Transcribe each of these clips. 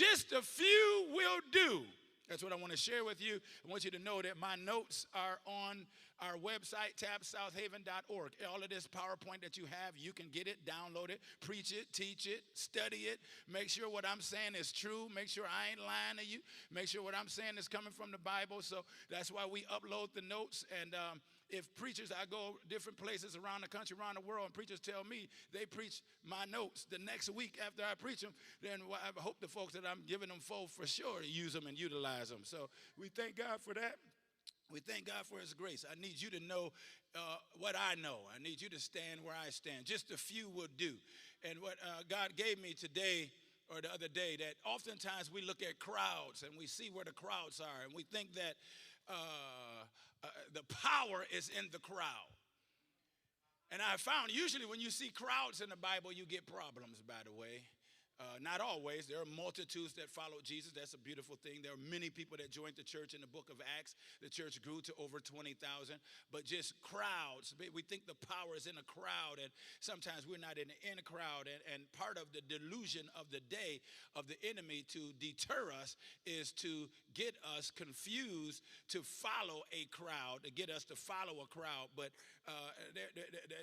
Just a few will do. That's what I want to share with you. I want you to know that my notes are on our website, tabsouthaven.org. All of this PowerPoint that you have, you can get it, download it, preach it, teach it, study it. Make sure what I'm saying is true. Make sure I ain't lying to you. Make sure what I'm saying is coming from the Bible. So that's why we upload the notes. And if preachers, I go different places around the country, around the world, and preachers tell me they preach my notes the next week after I preach them, then I hope the folks that I'm giving them for sure use them and utilize them. So we thank God for that. We thank God for his grace. I need you to know what I know. I need you to stand where I stand. Just a few will do. And what God gave me today or the other day, that oftentimes we look at crowds and we see where the crowds are, and we think that the power is in the crowd. And I found usually when you see crowds in the Bible, you get problems, by the way. Not always. There are multitudes that follow Jesus. That's a beautiful thing. There are many people that joined the church in the book of Acts. The church grew to over 20,000. But just crowds. We think the power is in a crowd, and sometimes we're not in a crowd. And part of the delusion of the day of the enemy to deter us is to get us confused to follow a crowd, to get us to follow a crowd. But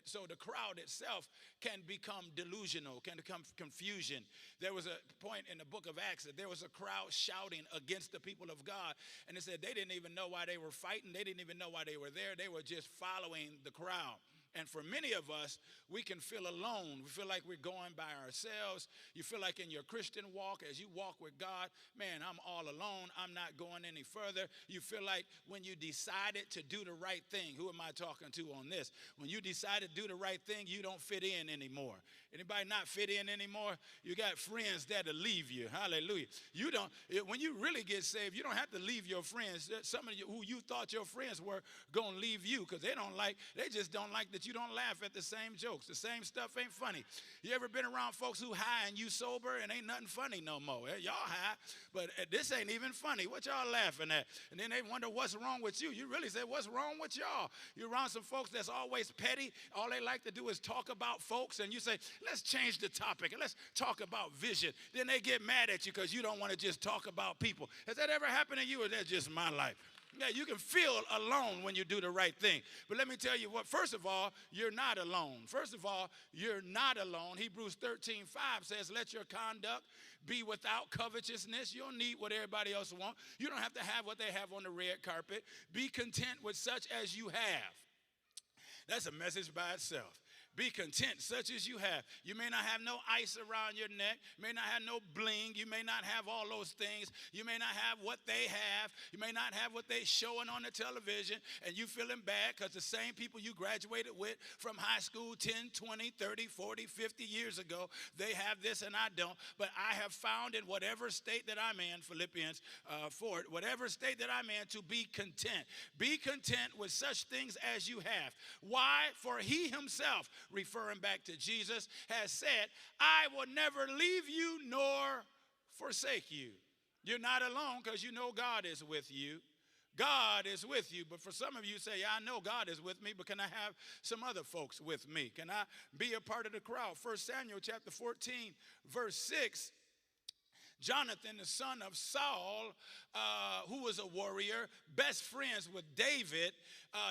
so the crowd itself can become delusional, can become confusion. There was a point in the book of Acts that there was a crowd shouting against the people of God. And it said they didn't even know why they were fighting. They didn't even know why they were there. They were just following the crowd. And for many of us, we can feel alone. We feel like we're going by ourselves. You feel like in your Christian walk, as you walk with God, man, I'm all alone. I'm not going any further. You feel like when you decided to do the right thing, who am I talking to on this? When you decide to do the right thing, you don't fit in anymore. Anybody not fit in anymore? You got friends that'll leave you. Hallelujah. You don't. When you really get saved, you don't have to leave your friends. Some of you who you thought your friends were going to leave you because they just don't like that you don't laugh at the same jokes. The same stuff ain't funny. You ever been around folks who high and you sober and ain't nothing funny no more? Y'all high, but this ain't even funny. What y'all laughing at? And then they wonder what's wrong with you. You really say, what's wrong with y'all? You're around some folks that's always petty. All they like to do is talk about folks, and you say, let's change the topic and let's talk about vision. Then they get mad at you because you don't want to just talk about people. Has that ever happened to you, or that's just my life? Yeah, you can feel alone when you do the right thing. But let me tell you what, first of all, you're not alone. First of all, you're not alone. Hebrews 13:5 says, let your conduct be without covetousness. You don't need what everybody else wants. You don't have to have what they have on the red carpet. Be content with such as you have. That's a message by itself. Be content, such as you have. You may not have no ice around your neck. You may not have no bling. You may not have all those things. You may not have what they have. You may not have what they're showing on the television. And you feeling bad because the same people you graduated with from high school 10, 20, 30, 40, 50 years ago, they have this and I don't. But I have found in whatever state that I'm in, Philippians 4, whatever state that I'm in, to be content. Be content with such things as you have. Why? For he himself, referring back to Jesus, has said, I will never leave you nor forsake you. You're not alone because you know God is with you. God is with you. But for some of you say, I know God is with me, but can I have some other folks with me? Can I be a part of the crowd? 1 Samuel chapter 14, verse 6. Jonathan, the son of Saul, who was a warrior, best friends with David,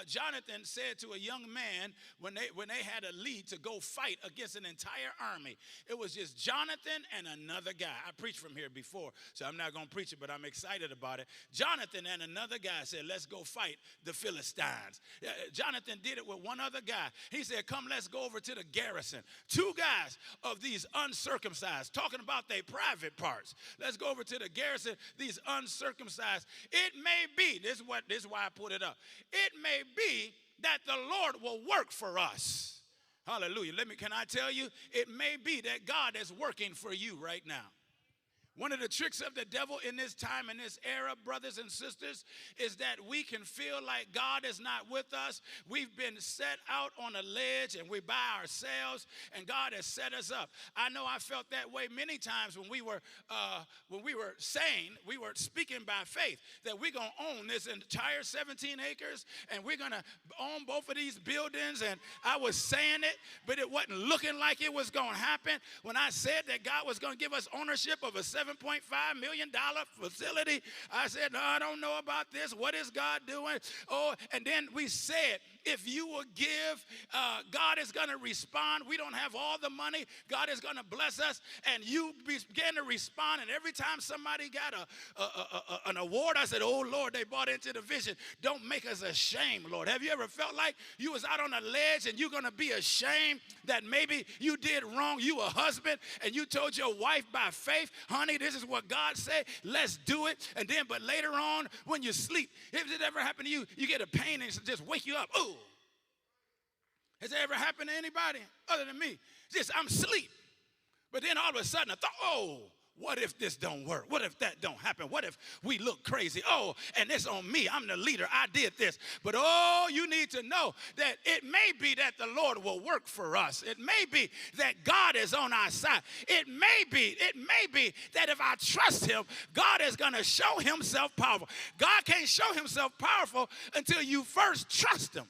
Jonathan said to a young man when they had a lead to go fight against an entire army. It was just Jonathan and another guy. I preached from here before, so I'm not going to preach it, but I'm excited about it. Jonathan and another guy said, let's go fight the Philistines. Jonathan did it with one other guy. He said, come, let's go over to the garrison. Two guys of these uncircumcised, talking about their private parts. Let's go over to the garrison, these uncircumcised. It may be, this is why I put it up. It may be that the Lord will work for us. Hallelujah. Can I tell you, it may be that God is working for you right now. One of the tricks of the devil in this time, in this era, brothers and sisters, is that we can feel like God is not with us. We've been set out on a ledge and we're by ourselves, and God has set us up. I know I felt that way many times when we were saying, we were speaking by faith, that we're going to own this entire 17 acres, and we're going to own both of these buildings, and I was saying it, but it wasn't looking like it was going to happen. When I said that God was going to give us ownership of a 17 $7.5 million facility. I said, no, I don't know about this. What is God doing? Oh, and then we said, if you will give, God is going to respond. We don't have all the money. God is going to bless us. And you began to respond. And every time somebody got an award, I said, oh, Lord, they bought into the vision. Don't make us ashamed, Lord. Have you ever felt like you was out on a ledge and you're going to be ashamed that maybe you did wrong? You a husband and you told your wife by faith, honey, this is what God said. Let's do it. And then, but later on when you sleep, if it ever happened to you, you get a pain and it just wake you up. Ooh. Has that ever happened to anybody other than me? Just I'm asleep. But then all of a sudden I thought, oh, what if this don't work? What if that don't happen? What if we look crazy? Oh, and it's on me. I'm the leader. I did this. But oh, you need to know that it may be that the Lord will work for us. It may be that God is on our side. It may be that if I trust him, God is going to show himself powerful. God can't show himself powerful until you first trust him.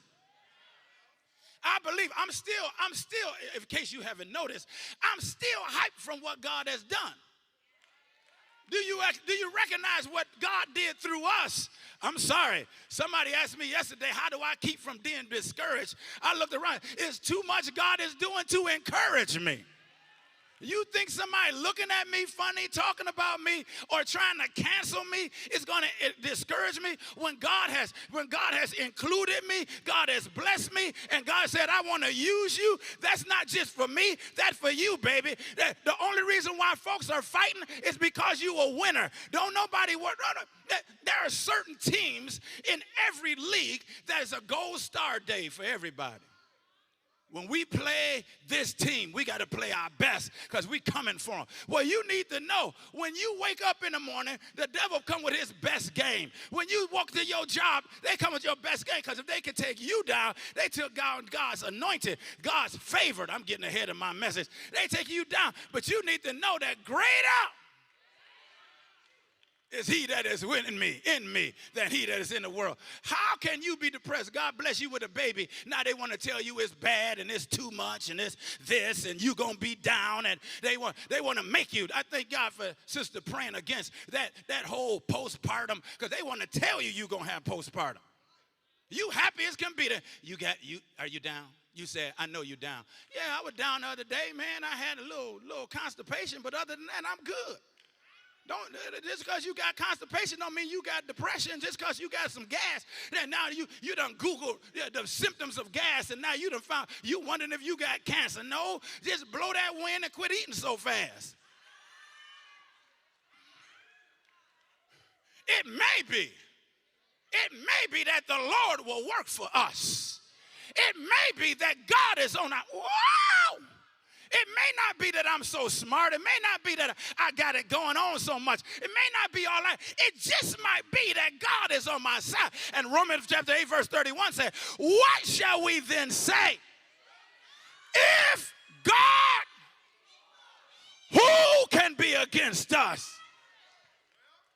I believe I'm still, in case you haven't noticed, I'm still hyped from what God has done. Do you recognize what God did through us? I'm sorry. Somebody asked me yesterday, how do I keep from being discouraged? I looked around. It's too much God is doing to encourage me. You think somebody looking at me funny, talking about me, or trying to cancel me is going to discourage me? When God has included me, God has blessed me, and God said, I want to use you. That's not just for me. That's for you, baby. The only reason why folks are fighting is because you a winner. Don't nobody work. There are certain teams in every league that is a gold star day for everybody. When we play this team, we got to play our best because we coming for them. Well, you need to know, when you wake up in the morning, the devil come with his best game. When you walk to your job, they come with your best game because if they can take you down, they took God's anointed, God's favored. I'm getting ahead of my message. They take you down, but you need to know that greater is he that is in me, than he that is in the world. How can you be depressed? God bless you with a baby. Now they want to tell you it's bad and it's too much and it's this and you're going to be down, and they want to make you. I thank God for sister praying against that whole postpartum, because they want to tell you you're going to have postpartum. You happy as can be. Are you down? You said, I know you're down. Yeah, I was down the other day, man. I had a little constipation, but other than that, I'm good. Just because you got constipation don't mean you got depression. Just because you got some gas, and now you done Googled the symptoms of gas, and now you done found, you wondering if you got cancer. No, just blow that wind and quit eating so fast. It may be that the Lord will work for us. It may be that God is on our, wow! It may not be that I'm so smart. It may not be that I got it going on so much. It may not be all that. It just might be that God is on my side. And Romans chapter 8, verse 31 said, what shall we then say? If God, who can be against us?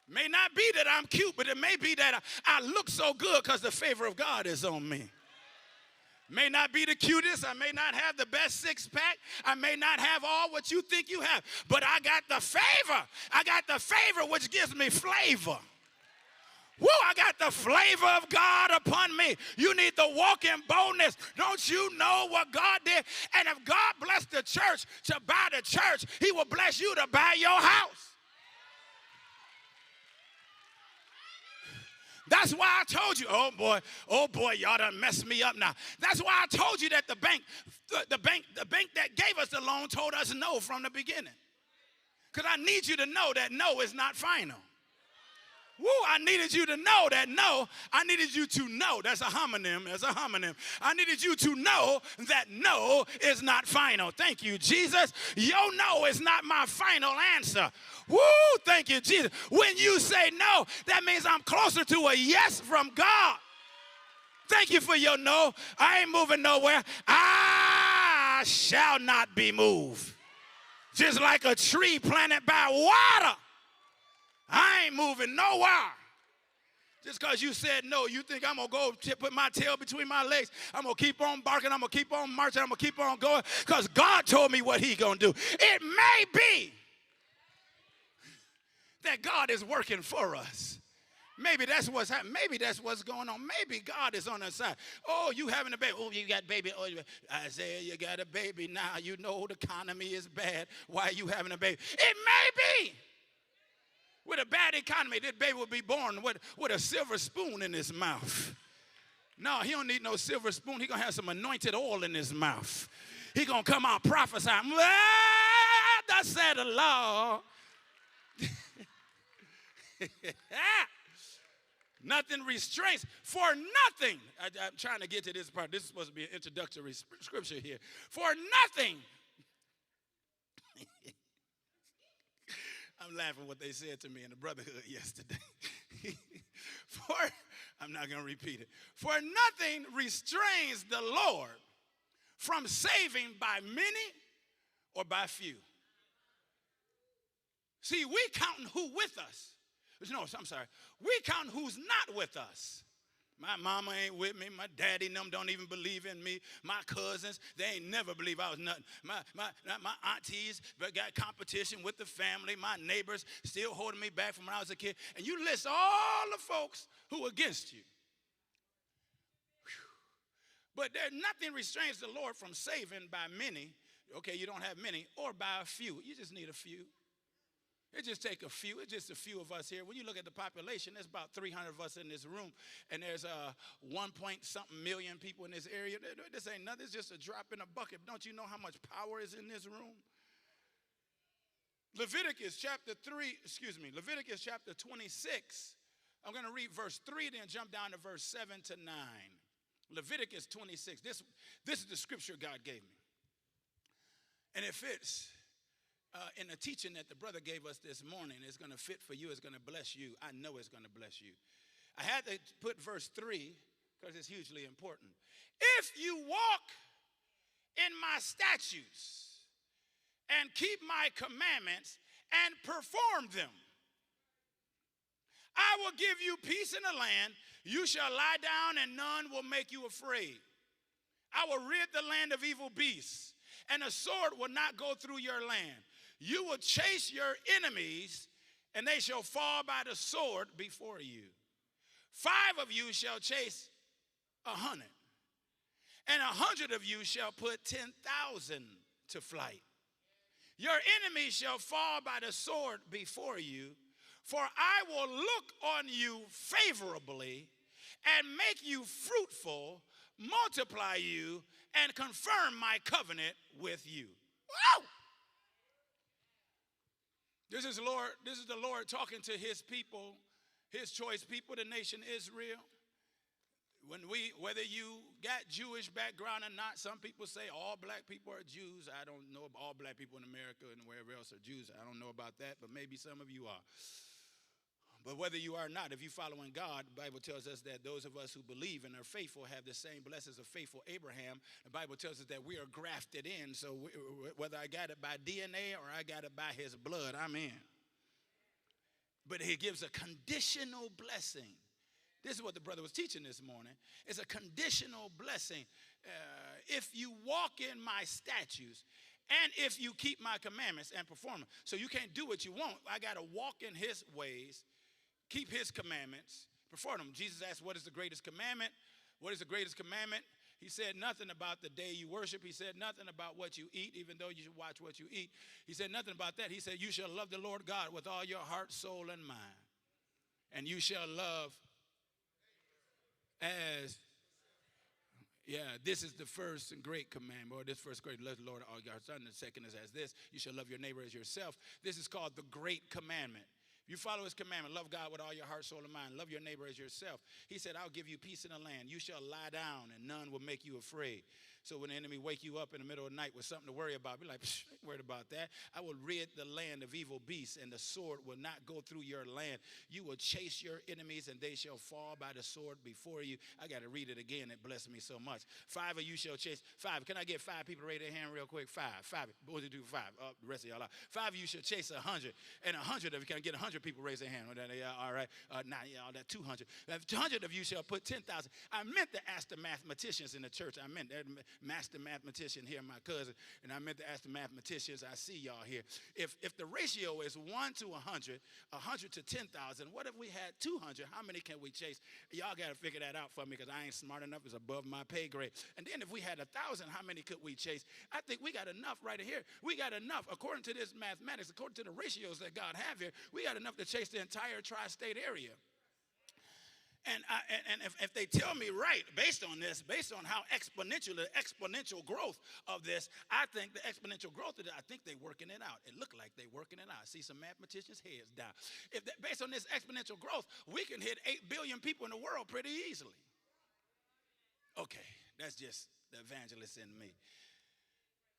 May not be that I'm cute, but it may be that I look so good because the favor of God is on me. May not be the cutest. I may not have the best six-pack. I may not have all what you think you have. But I got the favor. I got the favor which gives me flavor. Woo, I got the flavor of God upon me. You need to walk in boldness. Don't you know what God did? And if God blessed the church to buy the church, he will bless you to buy your house. That's why I told you, oh boy, y'all done messed me up now. That's why I told you that the bank that gave us the loan told us no from the beginning. Because I need you to know that no is not final. Woo, I needed you to know that no. I needed you to know. That's a homonym. I needed you to know that no is not final. Thank you, Jesus. Your no is not my final answer. Woo, thank you, Jesus. When you say no, that means I'm closer to a yes from God. Thank you for your no. I ain't moving nowhere. I shall not be moved. Just like a tree planted by water. I ain't moving nowhere. Just because you said no, you think I'm going to go put my tail between my legs. I'm going to keep on barking. I'm going to keep on marching. I'm going to keep on going because God told me what he going to do. It may be that God is working for us. Maybe that's what's happening. Maybe that's what's going on. Maybe God is on our side. Oh, you having a baby. Oh, you got a baby. Oh, Isaiah, you got a baby now. You know the economy is bad. Why are you having a baby? It may be. With a bad economy, this baby will be born with a silver spoon in his mouth. No, he don't need no silver spoon. He going to have some anointed oil in his mouth. He going to come out prophesying. Thus said the Lord. Nothing restrains, for nothing. I'm trying to get to this part. This is supposed to be an introductory scripture here. For nothing. I'm laughing what they said to me in the brotherhood yesterday. I'm not going to repeat it. For nothing restrains the Lord from saving by many or by few. See, we counting who with us. No, I'm sorry. We count who's not with us. My mama ain't with me. My daddy and them don't even believe in me. My cousins, they ain't never believe I was nothing. My aunties got competition with the family. My neighbors still holding me back from when I was a kid. And you list all the folks who are against you. Whew. But there nothing restrains the Lord from saving by many. Okay, you don't have many, or by a few. You just need a few. It just take a few. It's just a few of us here. When you look at the population, there's about 300 of us in this room, and there's 1-point-something million people in this area. This ain't nothing. It's just a drop in a bucket. Don't you know how much power is in this room? Leviticus chapter 26. I'm going to read verse 3, then jump down to verse 7 to 9. Leviticus 26. This is the scripture God gave me. And it fits. In the teaching that the brother gave us this morning, it's going to fit for you. It's going to bless you. I know it's going to bless you. I had to put verse 3 because it's hugely important. If you walk in my statutes and keep my commandments and perform them, I will give you peace in the land. You shall lie down and none will make you afraid. I will rid the land of evil beasts, and a sword will not go through your land. You will chase your enemies, and they shall fall by the sword before you. 5 of you shall chase 100, and 100 of you shall put 10,000 to flight. Your enemies shall fall by the sword before you, for I will look on you favorably and make you fruitful, multiply you, and confirm my covenant with you. Woo! This is the Lord talking to his people, his choice people, the nation Israel. Whether you got Jewish background or not, some people say all black people are Jews. I don't know if all black people in America and wherever else are Jews. I don't know about that, but maybe some of you are. But whether you are not, if you're following God, the Bible tells us that those of us who believe and are faithful have the same blessings of faithful Abraham. The Bible tells us that we are grafted in. So whether I got it by DNA or I got it by his blood, I'm in. But he gives a conditional blessing. This is what the brother was teaching this morning. It's a conditional blessing. If you walk in my statutes, and if you keep my commandments and perform them. So you can't do what you want. I got to walk in his ways, keep his commandments, perform them. Jesus asked, what is the greatest commandment? What is the greatest commandment? He said nothing about the day you worship. He said nothing about what you eat, even though you should watch what you eat. He said nothing about that. He said you shall love the Lord God with all your heart, soul, and mind. And you shall love as, this is the first and great commandment, or this first great, love the Lord all your son. The second is as this, you shall love your neighbor as yourself. This is called the great commandment. You follow his commandment, love God with all your heart, soul, and mind. Love your neighbor as yourself. He said, I'll give you peace in the land. You shall lie down, and none will make you afraid. So when the enemy wake you up in the middle of the night with something to worry about, be like, I ain't worried about that. I will rid the land of evil beasts, and the sword will not go through your land. You will chase your enemies, and they shall fall by the sword before you. I got to read it again. It blessed me so much. 5 of you shall chase. 5. Can I get 5 people to raise their hand real quick? 5. What do you do? 5. The rest of y'all out. 5 of you shall chase 100. And 100 of you, can I get 100 people raise their hand? All right. That 200. 200 of you shall put 10,000. I meant to ask the mathematicians in the church. I meant master mathematician here, my cousin, and I meant to ask the mathematicians, I see y'all here. If the ratio is 1 to 100, 100 to 10,000, what if we had 200? How many can we chase? Y'all got to figure that out for me because I ain't smart enough. It's above my pay grade. And then if we had 1,000, how many could we chase? I think we got enough right here. We got enough, according to this mathematics, according to the ratios that God have here, we got enough to chase the entire tri-state area. And if they tell me right, based on this, based on how the exponential growth of this, I think the exponential growth of it, I think they're working it out. It looked like they're working it out. I see some mathematicians' heads down. Based on this exponential growth, we can hit 8 billion people in the world pretty easily. Okay, that's just the evangelist in me.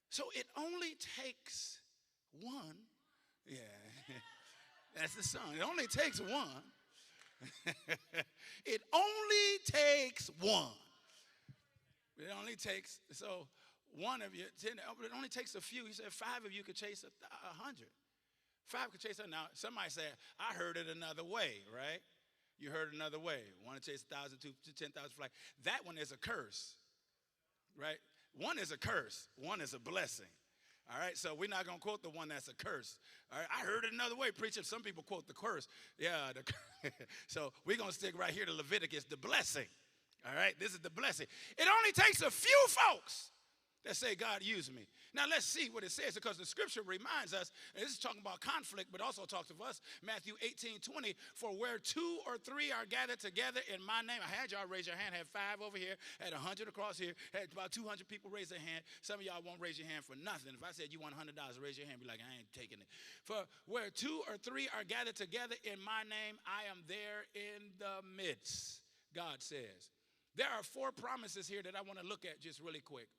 So it only takes one. Yeah, that's the song. It only takes one. It only takes one. It only takes, so one of you, 10, it only takes a few. He said 5 of you could chase 100. 5 could chase 100. Now, somebody said, I heard it another way, right? You heard another way. Want to chase 1,000 to 10,000 flight. That one is a curse, right? One is a curse. One is a blessing. All right, so we're not going to quote the one that's a curse. All right, I heard it another way, preacher. Some people quote the curse. Yeah, so we're going to stick right here to Leviticus, the blessing. All right, this is the blessing. It only takes a few folks that say, God, use me. Now, let's see what it says, because the scripture reminds us, and this is talking about conflict, but also talks to us, Matthew 18:20, for where 2 or 3 are gathered together in my name. I had y'all raise your hand, had 5 over here, had 100 across here, had about 200 people raise their hand. Some of y'all won't raise your hand for nothing. If I said you want $100, raise your hand, be like, I ain't taking it. For where 2 or 3 are gathered together in my name, I am there in the midst, God says. There are 4 promises here that I want to look at just really quick.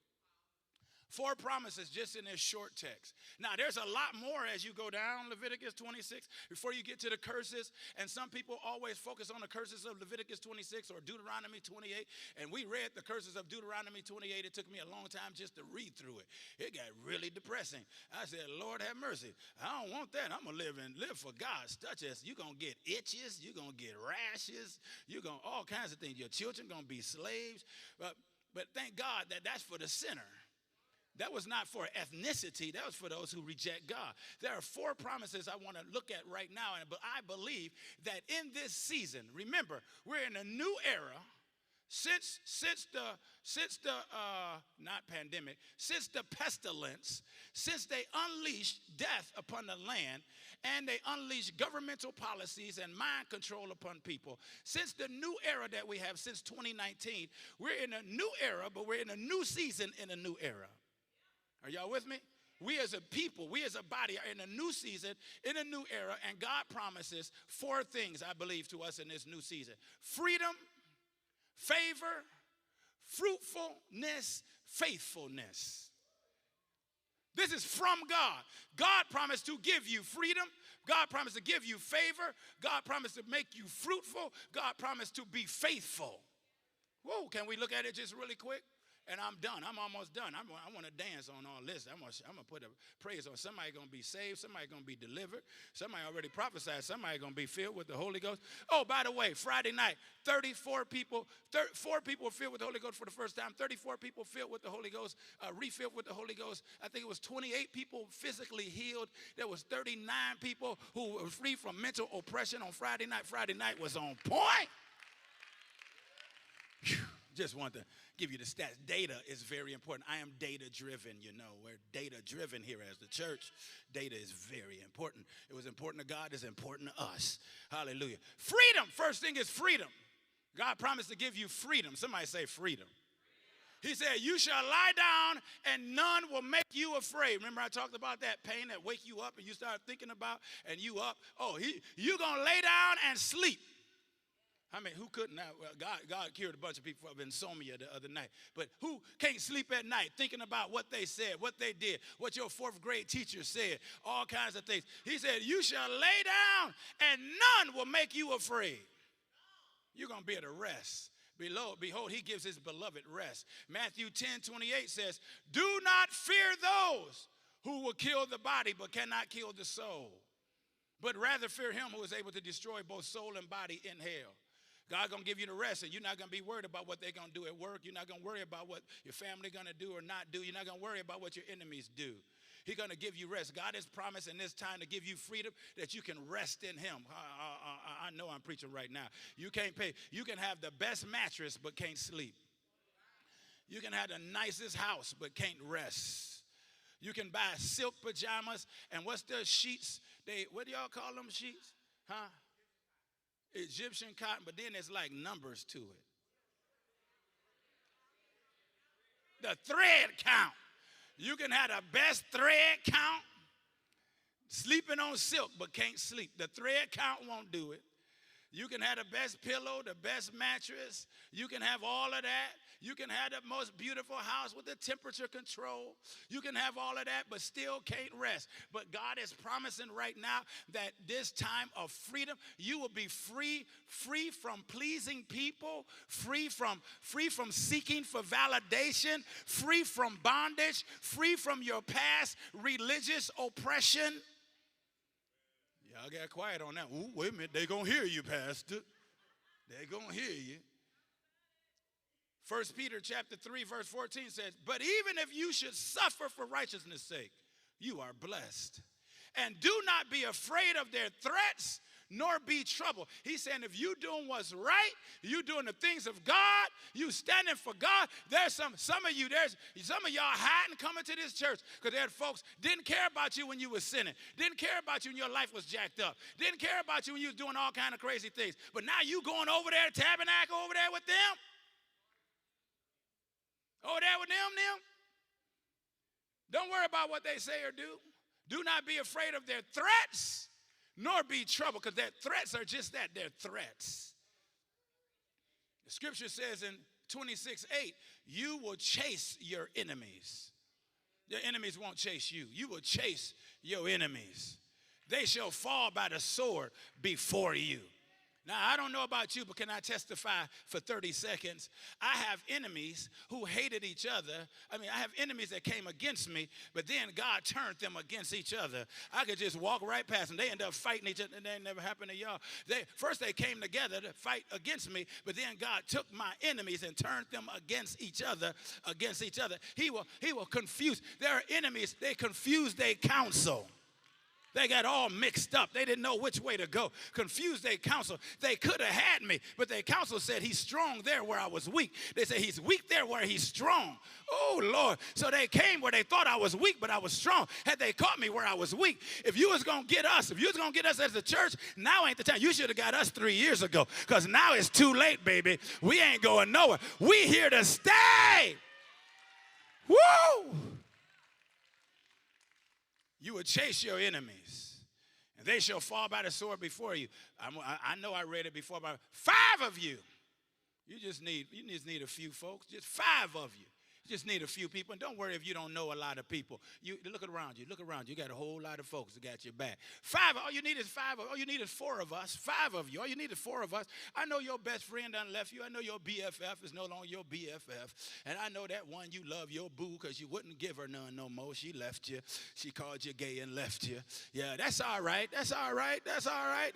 4 promises just in this short text. Now, there's a lot more as you go down Leviticus 26 before you get to the curses. And some people always focus on the curses of Leviticus 26 or Deuteronomy 28. And we read the curses of Deuteronomy 28. It took me a long time just to read through it. It got really depressing. I said, Lord have mercy. I don't want that. I'm going to live for God's touches. You're going to get itches. You're going to get rashes. You're going to all kinds of things. Your children going to be slaves. But thank God that that's for the sinner. That was not for ethnicity. That was for those who reject God. There are 4 promises I want to look at right now. But I believe that in this season, remember, we're in a new era. Since the not pandemic, since the pestilence, since they unleashed death upon the land, and they unleashed governmental policies and mind control upon people. Since the new era that we have, since 2019, we're in a new era, but we're in a new season in a new era. Are y'all with me? We as a people, we as a body are in a new season, in a new era, and God promises 4 things, I believe, to us in this new season. Freedom, favor, fruitfulness, faithfulness. This is from God. God promised to give you freedom. God promised to give you favor. God promised to make you fruitful. God promised to be faithful. Whoa, can we look at it just really quick? And I'm done. I'm almost done. I want to dance on all this. I'm going to put a praise on. Somebody going to be saved. Somebody going to be delivered. Somebody already prophesied. Somebody going to be filled with the Holy Ghost. Oh, by the way, Friday night, 4 people were filled with the Holy Ghost for the first time. 34 people filled with the Holy Ghost, refilled with the Holy Ghost. I think it was 28 people physically healed. There was 39 people who were free from mental oppression on Friday night. Friday night was on point. Whew. Just want to give you the stats. Data is very important. I am data driven, you know. We're data driven here as the church. Data is very important. It was important to God. It's important to us. Hallelujah. Freedom. First thing is freedom. God promised to give you freedom. Somebody say freedom. He said, you shall lie down and none will make you afraid. Remember I talked about that pain that wake you up and you start thinking about and you up. Oh, you're going to lay down and sleep. I mean, who couldn't? God cured a bunch of people of insomnia the other night. But who can't sleep at night thinking about what they said, what they did, what your 4th grade teacher said, all kinds of things. He said, you shall lay down and none will make you afraid. You're going to be able to rest. Behold, he gives his beloved rest. Matthew 10:28 says, do not fear those who will kill the body but cannot kill the soul, but rather fear him who is able to destroy both soul and body in hell. God's going to give you the rest, and you're not going to be worried about what they're going to do at work. You're not going to worry about what your family going to do or not do. You're not going to worry about what your enemies do. He's going to give you rest. God has promised in this time to give you freedom that you can rest in him. I know I'm preaching right now. You can't pay. You can have the best mattress but can't sleep. You can have the nicest house but can't rest. You can buy silk pajamas and what's the sheets? What do y'all call them sheets? Huh? Egyptian cotton, but then there's like numbers to it. The thread count. You can have the best thread count, sleeping on silk, but can't sleep. The thread count won't do it. You can have the best pillow, the best mattress. You can have all of that. You can have the most beautiful house with the temperature control. You can have all of that, but still can't rest. But God is promising right now that this time of freedom, you will be free from pleasing people, free from seeking for validation, free from bondage, free from your past religious oppression. Y'all got quiet on that. Ooh, wait a minute. They're going to hear you, Pastor. They're going to hear you. 1 Peter chapter 3, verse 14 says, but even if you should suffer for righteousness' sake, you are blessed. And do not be afraid of their threats, nor be troubled. He's saying if you doing what's right, you doing the things of God, you standing for God, there's some of y'all hiding coming to this church because there folks didn't care about you when you were sinning, didn't care about you when your life was jacked up, didn't care about you when you was doing all kind of crazy things. But now you going over there to tabernacle over there with them? Over there with them? Don't worry about what they say or do. Do not be afraid of their threats, nor be troubled, because their threats are just that, they're threats. The scripture says in 26:8, you will chase your enemies. Your enemies won't chase you. You will chase your enemies. They shall fall by the sword before you. Now, I don't know about you, but can I testify for 30 seconds? I have enemies who hated each other. I have enemies that came against me, but then God turned them against each other. I could just walk right past them. They end up fighting each other, and that never happened to y'all. First they came together to fight against me, but then God took my enemies and turned them against each other. He will confuse. There are enemies, they confuse their counsel. They got all mixed up. They didn't know which way to go. Confused their counsel. They could have had me, but their counsel said he's strong there where I was weak. They said he's weak there where he's strong. Oh, Lord. So they came where they thought I was weak, but I was strong. Had they caught me where I was weak, if you was going to get us as a church, now ain't the time. You should have got us 3 years ago, because now it's too late, baby. We ain't going nowhere. We here to stay. Woo! You will chase your enemies, and they shall fall by the sword before you. I know I read it before, but 5 of you. You just need a few folks, just 5 of you. You just need a few people, and don't worry if you don't know a lot of people. You look around you. You got a whole lot of folks that got your back. 5. All you need is 5. All you need is 4 of us. 5 of you. All you need is 4 of us. I know your best friend done left you. I know your BFF is no longer your BFF, and I know that one you love, your boo, because you wouldn't give her none no more. She left you. She called you gay and left you. Yeah, that's all right. That's all right. That's all right.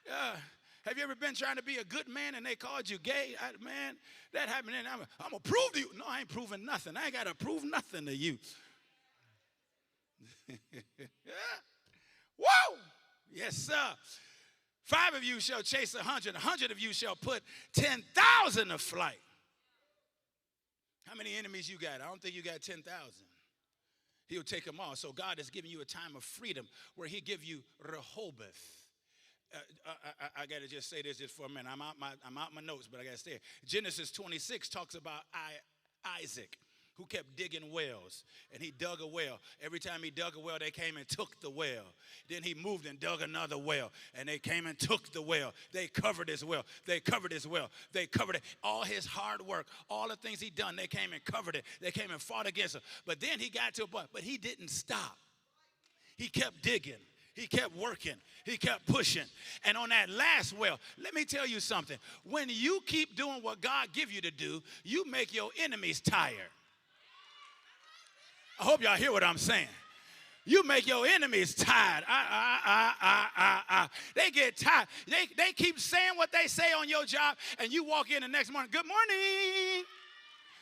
Yeah. Have you ever been trying to be a good man and they called you gay? Man, that happened. And I'm going to prove to you. No, I ain't proving nothing. I ain't got to prove nothing to you. Whoa! Yes, sir. 5 of you shall chase 100. 100 of you shall put 10,000 to flight. How many enemies you got? I don't think you got 10,000. He'll take them all. So God has given you a time of freedom where he'll give you Rehoboth. I got to just say this just for a minute. I'm out my notes, but I got to stay. Genesis 26 talks about Isaac, who kept digging wells, and he dug a well. Every time he dug a well, they came and took the well. Then he moved and dug another well, and they came and took the well. They covered his well. They covered his well. They covered it. All his hard work, all the things he done, they came and covered it. They came and fought against him. But then he got to a point, but he didn't stop. He kept digging. He kept working. He kept pushing. And on that last well, let me tell you something. When you keep doing what God give you to do, you make your enemies tired. I hope y'all hear what I'm saying. You make your enemies tired. They get tired. They keep saying what they say on your job, and you walk in the next morning, good morning,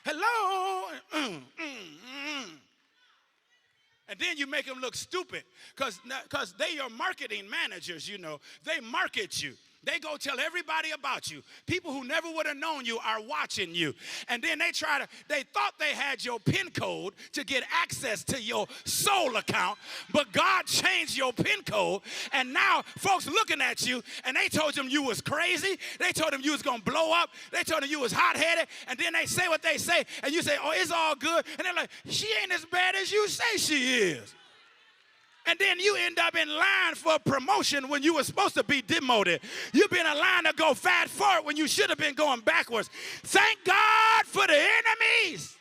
hello. And then you make them look stupid because they are marketing managers, you know. They market you. They go tell everybody about you. People who never would have known you are watching you. And then they thought they had your PIN code to get access to your soul account, but God changed your PIN code, and now folks looking at you, and they told them you was crazy. They told them you was going to blow up. They told them you was hot-headed, and then they say what they say, and you say, oh, it's all good. And they're like, she ain't as bad as you say she is. And then you end up in line for a promotion when you were supposed to be demoted. You've been in line to go fast forward when you should have been going backwards. Thank God for the enemies,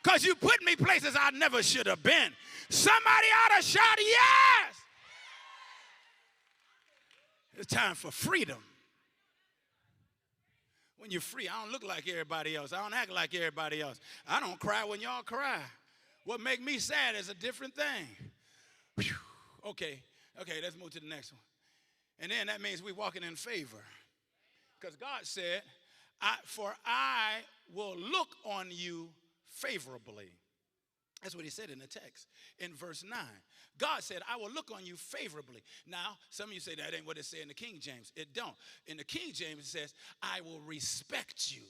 because you put me places I never should have been. Somebody ought to shout yes. It's time for freedom. When you're free, I don't look like everybody else. I don't act like everybody else. I don't cry when y'all cry. What make me sad is a different thing. Okay, let's move to the next one. And then that means we're walking in favor. Because God said, for I will look on you favorably. That's what he said in the text in verse 9. God said, I will look on you favorably. Now, some of you say that ain't what it said in the King James. It don't. In the King James, it says, I will respect you.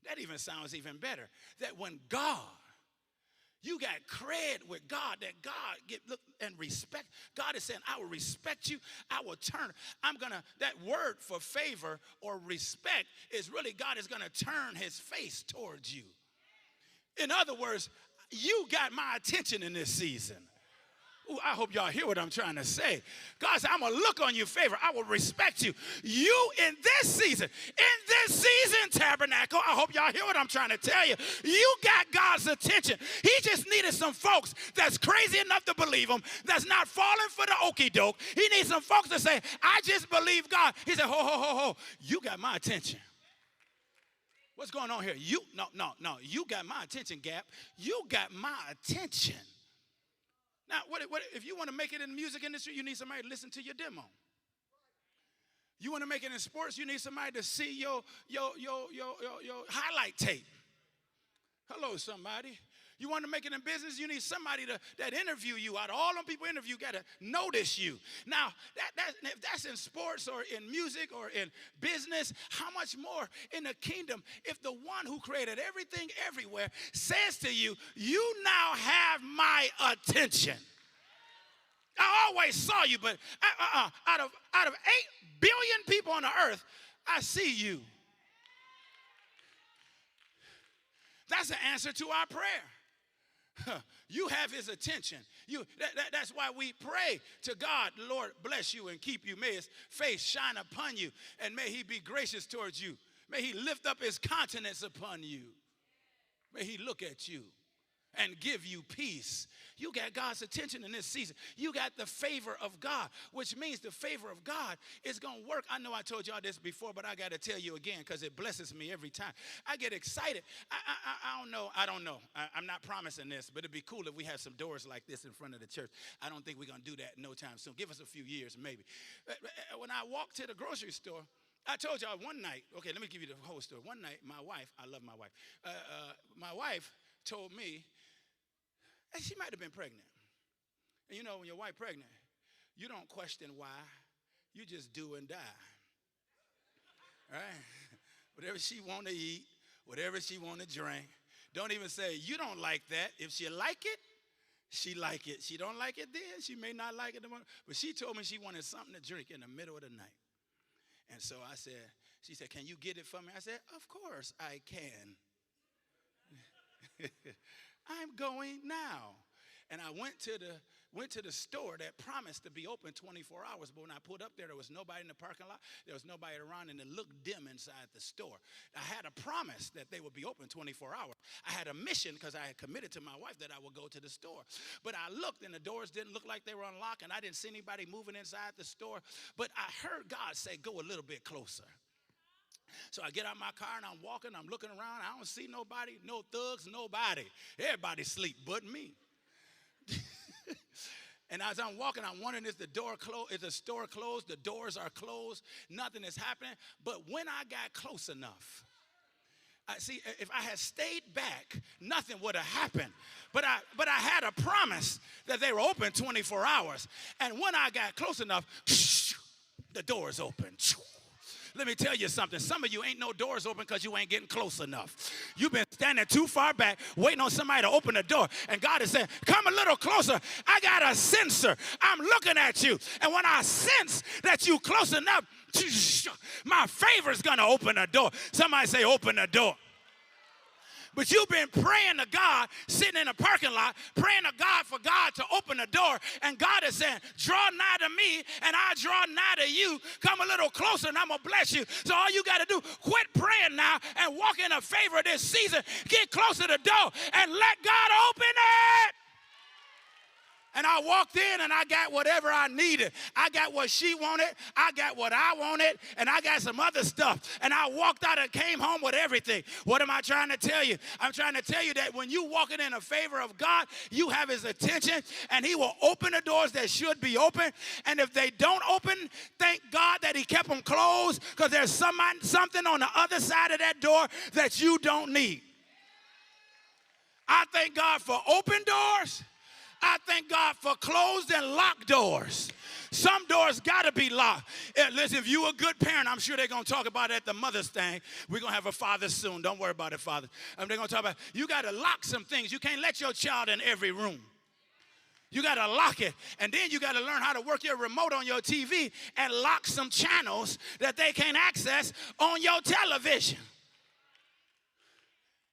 That even sounds even better. That when God, you got cred with God, that God look and respect. God is saying, I will respect you. I will turn. That word for favor or respect is really God is going to turn his face towards you. In other words, you got my attention in this season. Ooh, I hope y'all hear what I'm trying to say. God said, I'm going to look on you favor. I will respect you. You in this season, Tabernacle, I hope y'all hear what I'm trying to tell you. You got God's attention. He just needed some folks that's crazy enough to believe him, that's not falling for the okie doke. He needs some folks to say, I just believe God. He said, ho. You got my attention. What's going on here? No. You got my attention, Gap. You got my attention. Now, what if you want to make it in the music industry, you need somebody to listen to your demo. You want to make it in sports, you need somebody to see your highlight tape. Hello, somebody. You want to make it in business, you need somebody that interview you. Out of all them people interview, got to notice you. Now, if that's in sports or in music or in business, how much more in the kingdom if the one who created everything everywhere says to you, you now have my attention. I always saw you, but out of 8 billion people on the earth, I see you. That's the answer to our prayer. You have his attention. That's why we pray to God, Lord, bless you and keep you. May his face shine upon you, and may he be gracious towards you. May he lift up his countenance upon you. May he look at you and give you peace. You got God's attention in this season. You got the favor of God, which means the favor of God is going to work. I know I told y'all this before, but I got to tell you again because it blesses me every time. I get excited. I don't know. I'm not promising this, but it'd be cool if we had some doors like this in front of the church. I don't think we're going to do that no time soon. Give us a few years maybe. When I walked to the grocery store, I told y'all one night, okay, let me give you the whole story. One night, my wife, I love my wife. My wife told me, and she might have been pregnant. And you know, when your wife pregnant, you don't question why. You just do and die. Right? Whatever she want to eat, whatever she want to drink. Don't even say, you don't like that. If she like it, she like it. She don't like it then, she may not like it tomorrow. But she told me she wanted something to drink in the middle of the night. And so I said, she said, can you get it for me? I said, of course I can. I'm going now. And I went to the store that promised to be open 24 hours. But when I pulled up there was nobody in the parking lot. There was nobody around, and it looked dim inside the store. I had a promise that they would be open 24 hours. I had a mission because I had committed to my wife that I would go to the store. But I looked, and the doors didn't look like they were unlocked, and I didn't see anybody moving inside the store. But I heard God say, go a little bit closer. So I get out my car and I'm walking, I'm looking around. I don't see nobody, no thugs, nobody. Everybody sleep but me. And as I'm walking, I'm wondering, is the door closed? Is the store closed? The doors are closed. Nothing is happening. But when I got close enough, I see, if I had stayed back, nothing would have happened. But I had a promise that they were open 24 hours. And when I got close enough, the doors open. Let me tell you something. Some of you ain't no doors open because you ain't getting close enough. You've been standing too far back, waiting on somebody to open the door. And God is saying, come a little closer. I got a sensor. I'm looking at you. And when I sense that you close enough, my favor's going to open the door. Somebody say, open the door. But you've been praying to God, sitting in a parking lot, praying to God for God to open the door. And God is saying, draw nigh to me, and I draw nigh to you. Come a little closer, and I'm going to bless you. So all you got to do, quit praying now and walk in a favor this season. Get close to the door and let God open it. And I walked in and I got whatever I needed. I got what she wanted. I got what I wanted. And I got some other stuff. And I walked out and came home with everything. What am I trying to tell you? I'm trying to tell you that when you walking in a favor of God, you have his attention. And he will open the doors that should be open. And if they don't open, thank God that he kept them closed. Because there's something on the other side of that door that you don't need. I thank God for open doors. I thank God for closed and locked doors. Some doors got to be locked. Listen, if you're a good parent, I'm sure they're going to talk about it at the mother's thing. We're going to have a father soon. Don't worry about it, father. They're going to talk about it. You got to lock some things. You can't let your child in every room. You got to lock it. And then you got to learn how to work your remote on your TV and lock some channels that they can't access on your television.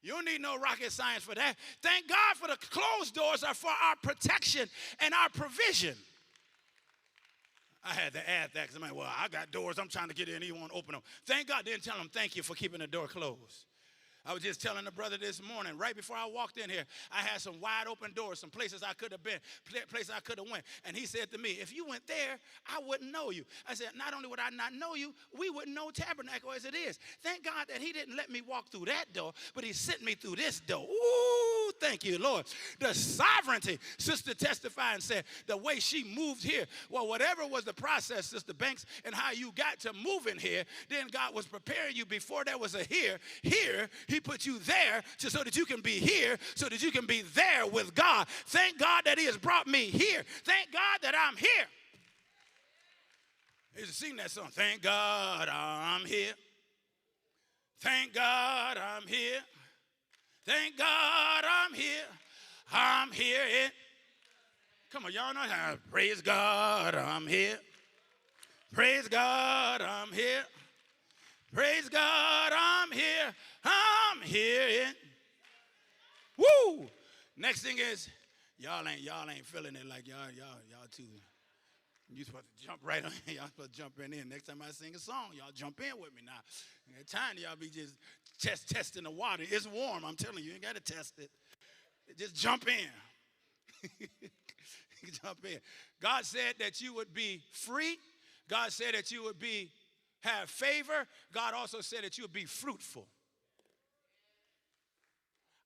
You don't need no rocket science for that. Thank God for the closed doors are for our protection and our provision. I had to add that because I'm like, well, I got doors I'm trying to get in. He won't open them. Thank God. Didn't tell him thank you for keeping the door closed. I was just telling the brother this morning, right before I walked in here, I had some wide open doors, some places I could have been, places I could have went. And he said to me, if you went there, I wouldn't know you. I said, not only would I not know you, we wouldn't know Tabernacle as it is. Thank God that he didn't let me walk through that door, but he sent me through this door. Ooh, thank you, Lord. The sovereignty. Sister testified and said the way she moved here, well, whatever was the process, Sister Banks, and how you got to moving here, then God was preparing you before there was a here. Here, he put you there so that you can be here, so that you can be there with God. Thank God that he has brought me here. Thank God that I'm here. I used to sing that song, thank God I'm here. Thank God I'm here. Thank God I'm here. I'm here. Come on, y'all know how. Praise God I'm here. Praise God I'm here. Praise God I'm here. I'm here. Woo! Next thing is, y'all ain't feeling it like y'all too. You supposed to jump right on. Y'all supposed to jump in. Next time I sing a song, y'all jump in with me now. At times y'all be just testing the water. It's warm. I'm telling you, you ain't got to test it. Just jump in. Jump in. God said that you would be free. God said that you would have favor. God also said that you would be fruitful.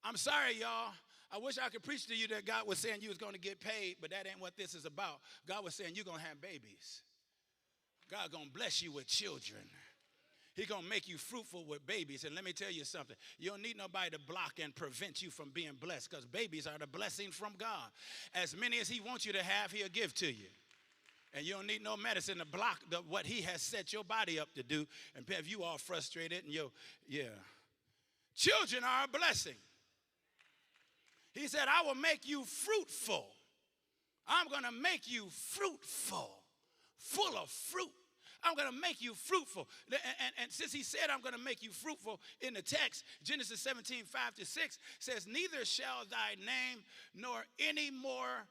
I'm sorry, y'all. I wish I could preach to you that God was saying you was going to get paid, but that ain't what this is about. God was saying you're going to have babies. God going to bless you with children. He's going to make you fruitful with babies. And let me tell you something. You don't need nobody to block and prevent you from being blessed, because babies are the blessing from God. As many as he wants you to have, he'll give to you. And you don't need no medicine to block what he has set your body up to do. And if you all frustrated and children are a blessing. He said, I will make you fruitful. I'm going to make you fruitful, full of fruit. I'm going to make you fruitful. And since he said I'm going to make you fruitful in the text, Genesis 17:5-6 says, neither shall thy name nor any more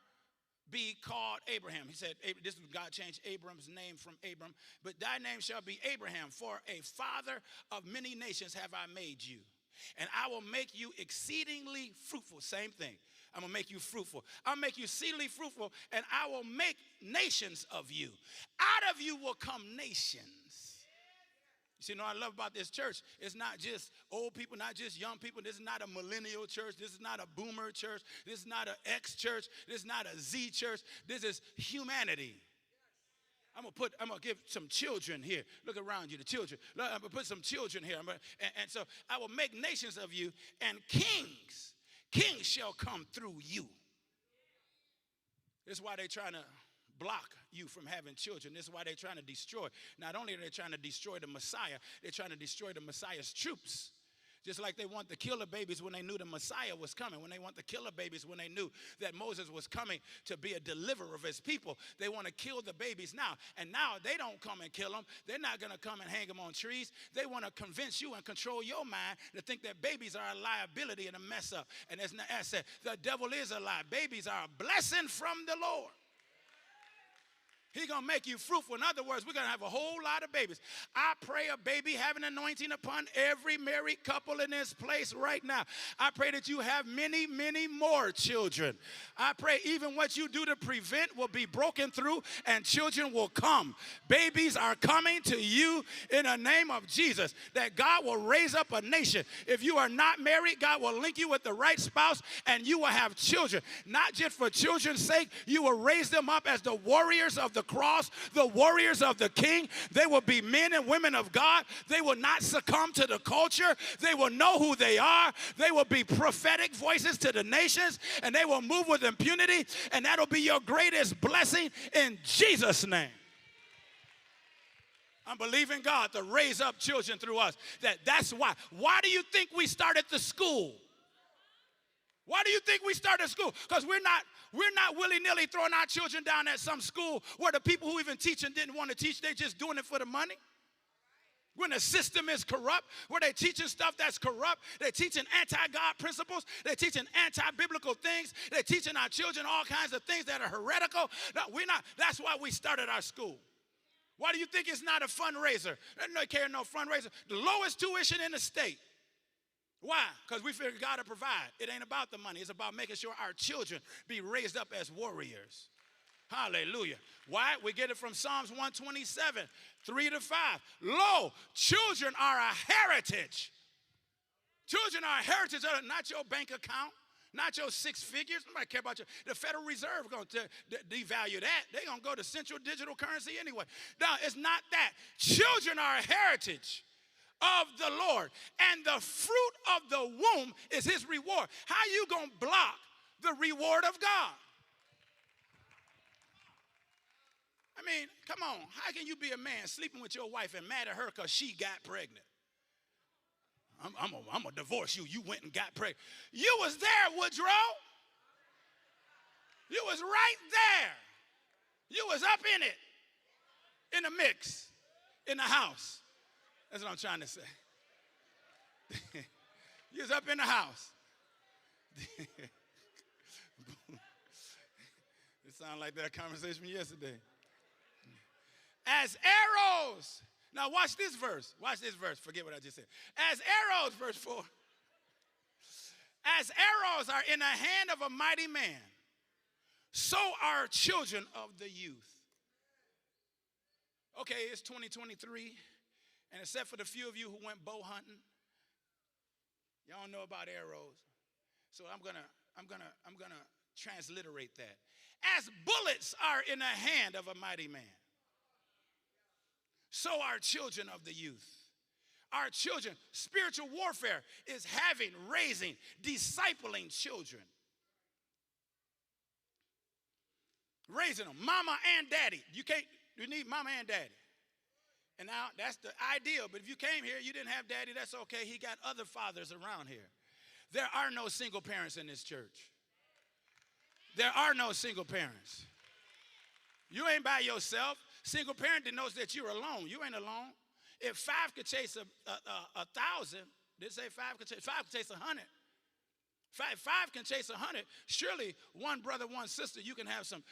be called Abraham. He said, this is God changed Abram's name from Abram. But thy name shall be Abraham, for a father of many nations have I made you. And I will make you exceedingly fruitful. Same thing. I'm going to make you fruitful. I'll make you exceedingly fruitful, and I will make nations of you. Out of you will come nations. You see, what I love about this church, it's not just old people, not just young people. This is not a millennial church. This is not a boomer church. This is not an X church. This is not a Z church. This is humanity. I'm gonna give some children here. Look around you, the children. I'm gonna put some children here. And so I will make nations of you, and kings shall come through you. This is why they're trying to block you from having children. This is why they're trying to destroy. Not only are they trying to destroy the Messiah, they're trying to destroy the Messiah's troops. Just like they want to kill the babies when they knew the Messiah was coming. When they want to kill the babies when they knew that Moses was coming to be a deliverer of his people. They want to kill the babies now. And now they don't come and kill them. They're not going to come and hang them on trees. They want to convince you and control your mind to think that babies are a liability and a mess up. And as I said, the devil is a lie. Babies are a blessing from the Lord. He's going to make you fruitful. In other words, we're going to have a whole lot of babies. I pray a baby having anointing upon every married couple in this place right now. I pray that you have many, many more children. I pray even what you do to prevent will be broken through and children will come. Babies are coming to you in the name of Jesus, that God will raise up a nation. If you are not married, God will link you with the right spouse and you will have children. Not just for children's sake, you will raise them up as the warriors of the cross, the warriors of the King. They will be men and women of God. They will not succumb to the culture. They will know who they are. They will be prophetic voices to the nations, and they will move with impunity, and that'll be your greatest blessing in Jesus' name. I'm believing God to raise up children through us. That's why. Why do you think we started the school? Why do you think we started school? Because we're not willy-nilly throwing our children down at some school where the people who even teaching didn't want to teach. They're just doing it for the money. When the system is corrupt, where they're teaching stuff that's corrupt, they're teaching anti-God principles, they're teaching anti-biblical things, they're teaching our children all kinds of things that are heretical. No, we're not. That's why we started our school. Why do you think it's not a fundraiser? There's no care, no fundraiser. The lowest tuition in the state. Why? Because we figure God will provide. It ain't about the money. It's about making sure our children be raised up as warriors. Hallelujah. Why? We get it from Psalms 127, 3-5. Lo, children are a heritage. Children are a heritage, not your bank account, not your 6 figures. Nobody care about you. The Federal Reserve is going to devalue that. They're going to go to central digital currency anyway. No, it's not that. Children are a heritage of the Lord, and the fruit of the womb is his reward. How you going to block the reward of God? I mean, come on. How can you be a man sleeping with your wife and mad at her because she got pregnant? I'm going to divorce you. You went and got pregnant. You was there, Woodrow. You was right there. You was up in it, in the mix, in the house. That's what I'm trying to say. You was up in the house. It sounded like that conversation from yesterday. As arrows. Now watch this verse. Watch this verse. Forget what I just said. As arrows, verse 4. As arrows are in the hand of a mighty man, so are children of the youth. Okay, it's 2023. And except for the few of you who went bow hunting, y'all know about arrows. So I'm gonna transliterate that. As bullets are in the hand of a mighty man, so are children of the youth. Our children, spiritual warfare is raising, discipling children. Raising them, mama and daddy. You need mama and daddy. And now that's the ideal, but if you came here, you didn't have daddy, that's okay. He got other fathers around here. There are no single parents in this church. There are no single parents. You ain't by yourself. Single parenting knows that you're alone. You ain't alone. If 5 could chase a 1,000, did it say 5 could chase? 5 could chase 100. 5 can chase 100. Surely one brother, one sister, you can have some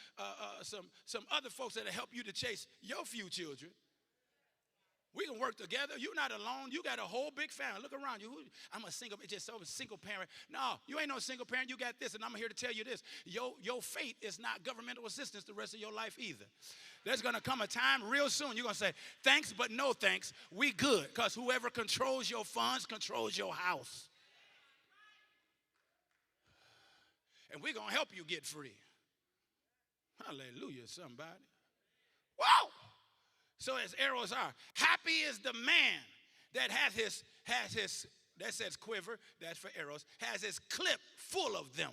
other folks that'll help you to chase your few children. We can work together. You're not alone. You got a whole big family. Look around you. I'm a single, just so single parent. No, you ain't no single parent. You got this, and I'm here to tell you this. Your fate is not governmental assistance the rest of your life either. There's going to come a time real soon you're going to say, thanks, but no thanks. We good, because whoever controls your funds controls your house. And we're going to help you get free. Hallelujah, somebody. Whoa! So as arrows are, happy is the man that has his, that says quiver, that's for arrows, has his clip full of them.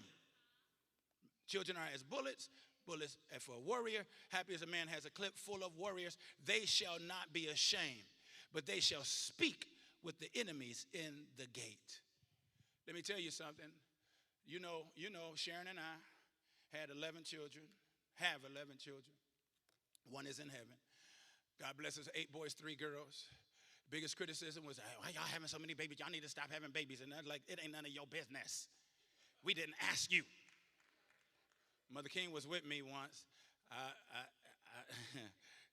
Children are as bullets are for a warrior. Happy as a man has a clip full of warriors. They shall not be ashamed, but they shall speak with the enemies in the gate. Let me tell you something. You know, Sharon and I had 11 children, have 11 children. One is in heaven. God bless us, 8 boys, 3 girls. Biggest criticism was, why y'all having so many babies? Y'all need to stop having babies. And I was like, it ain't none of your business. We didn't ask you. Mother King was with me once.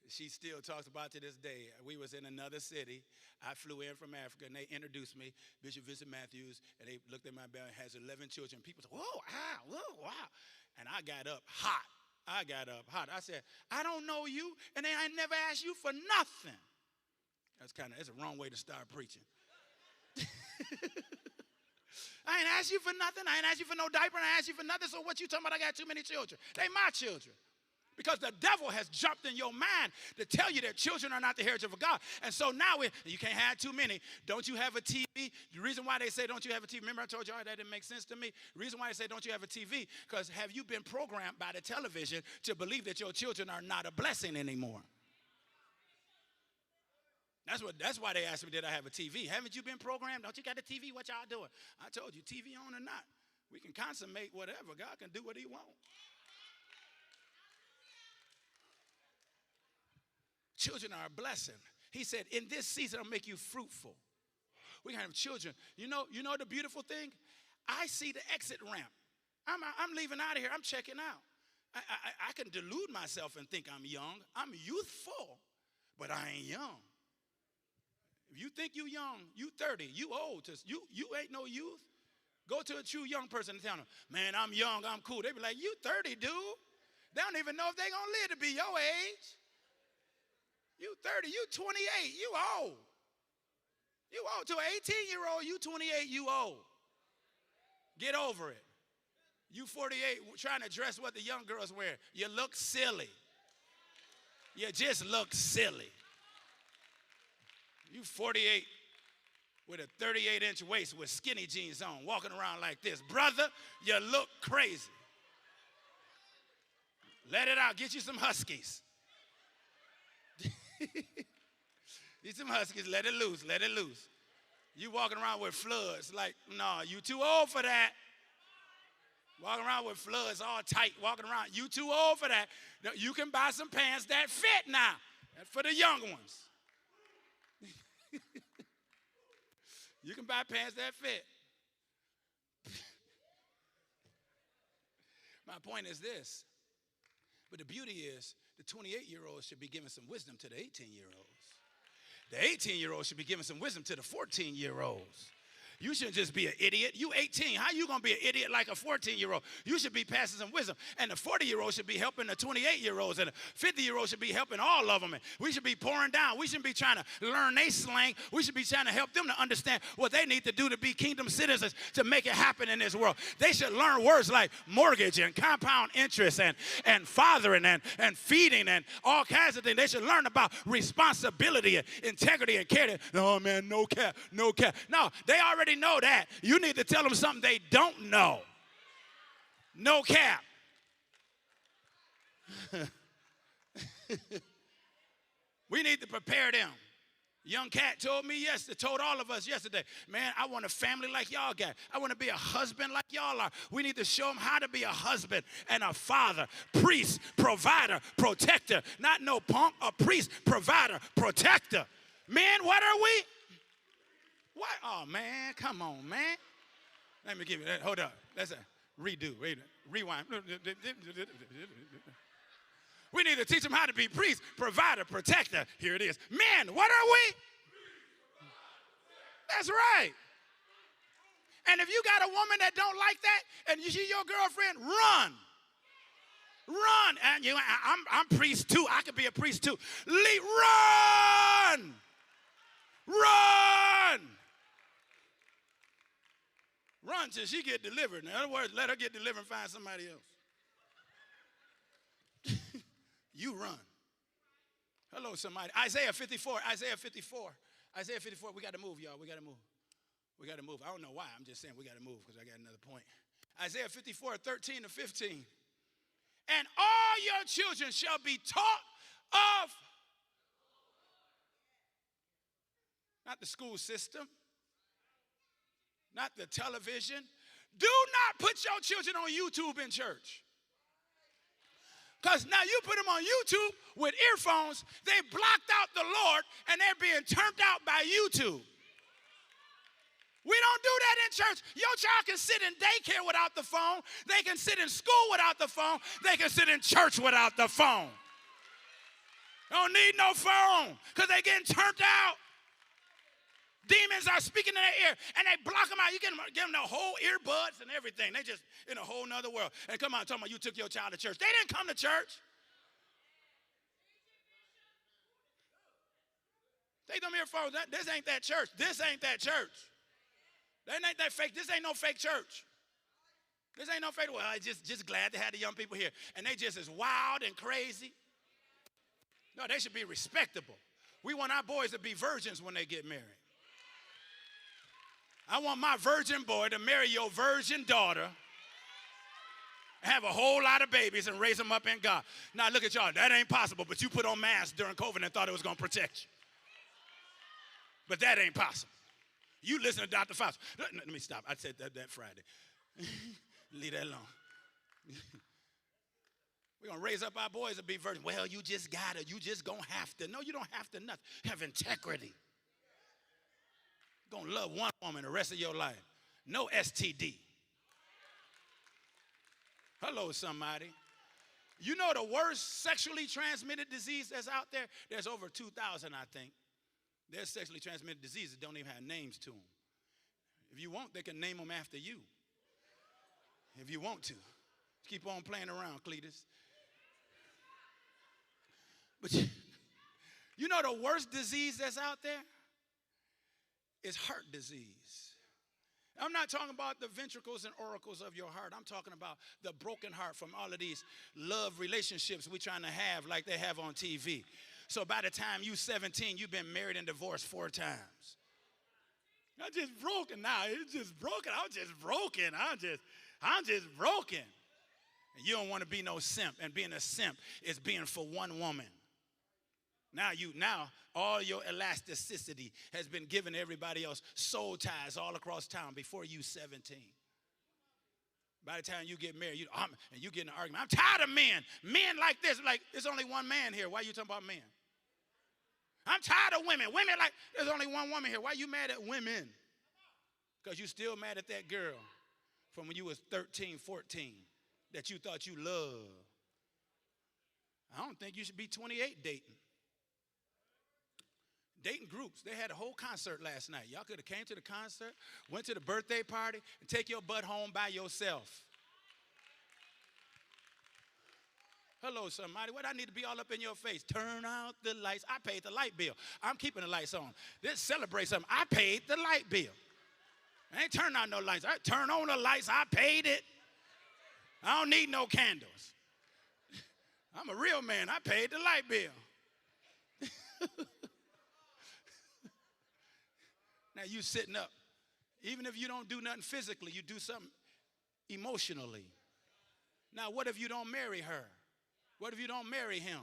She still talks about to this day. We was in another city. I flew in from Africa, and they introduced me, Bishop Vincent Mathews, and they looked at my belly, has 11 children. People said, whoa, wow. And I got up hot. I said, I don't know you, and I never asked you for nothing. It's a wrong way to start preaching. I ain't asked you for nothing. I ain't asked you for no diaper. I ain't asked you for nothing. So what you talking about? I got too many children. They my children. Because the devil has jumped in your mind to tell you that children are not the heritage of God. And so now you can't have too many. Don't you have a TV? The reason why they say don't you have a TV, remember I told you all that didn't make sense to me? The reason why they say don't you have a TV, because have you been programmed by the television to believe that your children are not a blessing anymore? That's why they asked me, did I have a TV? Haven't you been programmed? Don't you got a TV? What y'all doing? I told you, TV on or not, we can consummate whatever. God can do what he wants. Children are a blessing. He said, in this season, I'll make you fruitful. We're going to have children. You know the beautiful thing? I see the exit ramp. I'm leaving out of here. I'm checking out. I can delude myself and think I'm young. I'm youthful, but I ain't young. If you think you young, you 30, you old. You ain't no youth. Go to a true young person and tell them, man, I'm young, I'm cool. They be like, you 30, dude. They don't even know if they're going to live to be your age. You 30, you 28, you old. You old. To an 18-year-old, you 28, you old. Get over it. You 48 trying to dress what the young girls wear. You look silly. You just look silly. You 48 with a 38-inch waist with skinny jeans on, walking around like this. Brother, you look crazy. Let it out. Get you some Huskies. Get some Huskies. Let it loose. Let it loose. You walking around with floods like, no, you too old for that. Walking around with floods all tight, walking around. You too old for that. You can buy some pants that fit now. That's for the young ones. You can buy pants that fit. My point is this. But the beauty is the 28-year-olds should be giving some wisdom to the 18-year-olds. The 18-year-olds should be giving some wisdom to the 14-year-olds. You shouldn't just be an idiot. You 18. How you going to be an idiot like a 14-year-old? You should be passing some wisdom. And the 40-year-old should be helping the 28-year-olds. And the 50-year-old should be helping all of them. And we should be pouring down. We shouldn't be trying to learn their slang. We should be trying to help them to understand what they need to do to be kingdom citizens to make it happen in this world. They should learn words like mortgage and compound interest and fathering and feeding and all kinds of things. They should learn about responsibility and integrity and care. No, man, no cap, no cap. No, they already know that. You need to tell them something they don't know. No cap. We need to prepare them. Young cat told all of us yesterday, man, I want a family like y'all got. I want to be a husband like y'all are. We need to show them how to be a husband and a father, priest, provider, protector. Not no punk, a priest, provider, protector. Man, what are we? What? Oh, man, come on, man. Let me give you that. Hold up. Let's redo. Wait, rewind. We need to teach them how to be priests, provider, protector. Here it is. Men, what are we? That's right. And if you got a woman that don't like that, and you see your girlfriend, run. Run. And I'm priest too. I could be a priest too. Run. Run. Run till she get delivered. In other words, let her get delivered and find somebody else. You run. Hello, somebody. Isaiah 54. Isaiah 54. Isaiah 54. We got to move, y'all. We got to move. We got to move. I don't know why. I'm just saying we got to move because I got another point. Isaiah 54, 13 to 15. And all your children shall be taught of, not the school system, not the television. Do not put your children on YouTube in church. Because now you put them on YouTube with earphones, they blocked out the Lord, and they're being turned out by YouTube. We don't do that in church. Your child can sit in daycare without the phone. They can sit in school without the phone. They can sit in church without the phone. Don't need no phone because they're getting turned out. Demons are speaking in their ear, and they block them out. You give them the whole earbuds and everything. They just in a whole nother world. And come on, talking about you took your child to church. They didn't come to church. Take them earphones. This ain't that church. This ain't that church. That ain't that fake. This ain't no fake church. This ain't no fake. Well, I'm just glad to have the young people here. And they just as wild and crazy. No, they should be respectable. We want our boys to be virgins when they get married. I want my virgin boy to marry your virgin daughter, have a whole lot of babies, and raise them up in God. Now, look at y'all. That ain't possible, but you put on masks during COVID and thought it was going to protect you. But that ain't possible. You listen to Dr. Fauci. Let me stop. I said that Friday. Leave that alone. We're going to raise up our boys to be virgins. Well, you just got to. You just going to have to. No, you don't have to nothing. Have integrity. You're going to love one woman the rest of your life. No STD. Hello, somebody. You know the worst sexually transmitted disease that's out there? There's over 2,000, I think. There's sexually transmitted diseases that don't even have names to them. If you want, they can name them after you. If you want to. Keep on playing around, Cletus. But you know the worst disease that's out there? Is heart disease. I'm not talking about the ventricles and oracles of your heart. I'm talking about the broken heart from all of these love relationships we're trying to have like they have on TV. So by the time you're 17, you've been married and divorced 4 times. I'm just broken now. It's just broken. I'm just broken. I'm just broken. And you don't want to be no simp. And being a simp is being for one woman. Now all your elasticity has been given to everybody else. Soul ties all across town before you 17. By the time you get married, and you get in an argument. I'm tired of men. Men like this. Like, there's only one man here. Why are you talking about men? I'm tired of women. Women like, there's only one woman here. Why are you mad at women? Because you still mad at that girl from when you was 13, 14 that you thought you loved. I don't think you should be 28 dating. Dating groups. They had a whole concert last night. Y'all could have came to the concert, went to the birthday party, and take your butt home by yourself. Hello, somebody. What I need to be all up in your face? Turn out the lights. I paid the light bill. I'm keeping the lights on. Let's celebrate something. I paid the light bill. I ain't turning on no lights. I turn on the lights. I paid it. I don't need no candles. I'm a real man. I paid the light bill. Now you sitting up. Even if you don't do nothing physically, you do something emotionally. Now what if you don't marry her? What if you don't marry him?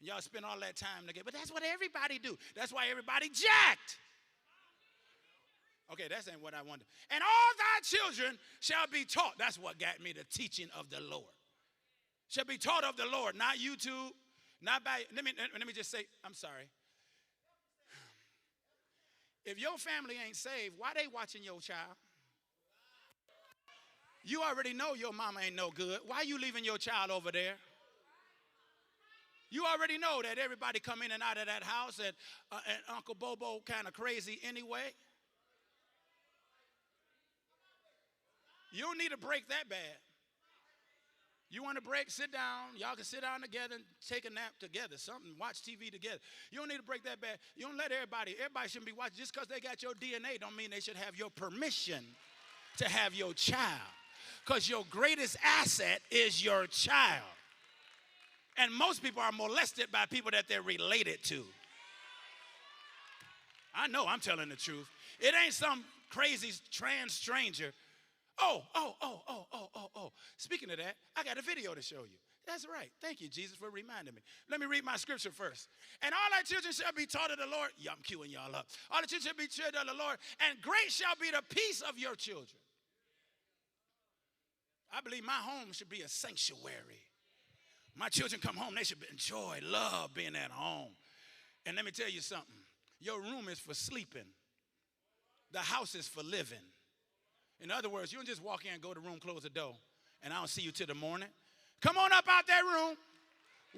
Y'all spend all that time together. But that's what everybody do. That's why everybody jacked. Okay, that's ain't what I wanted. And all thy children shall be taught. That's what got me the teaching of the Lord. Shall be taught of the Lord, not YouTube, not by, let me just say, I'm sorry. If your family ain't saved, why they watching your child? You already know your mama ain't no good. Why you leaving your child over there? You already know that everybody come in and out of that house and Uncle Bobo kind of crazy anyway. You don't need a break that bad. You want a break, sit down. Y'all can sit down together and take a nap together, something, watch TV together. You don't need a break that bad. You don't let everybody shouldn't be watching. Just because they got your DNA don't mean they should have your permission to have your child. Because your greatest asset is your child. And most people are molested by people that they're related to. I know I'm telling the truth. It ain't some crazy trans stranger. Oh. Speaking of that, I got a video to show you. That's right. Thank you, Jesus, for reminding me. Let me read my scripture first. And all our children shall be taught of the Lord. Yeah, I'm queuing y'all up. All the children shall be taught of the Lord, and great shall be the peace of your children. I believe my home should be a sanctuary. My children come home, they should enjoy, love being at home. And let me tell you something. Your room is for sleeping. The house is for living. In other words, you don't just walk in, go to the room, close the door, and I don't see you till the morning. Come on up out that room.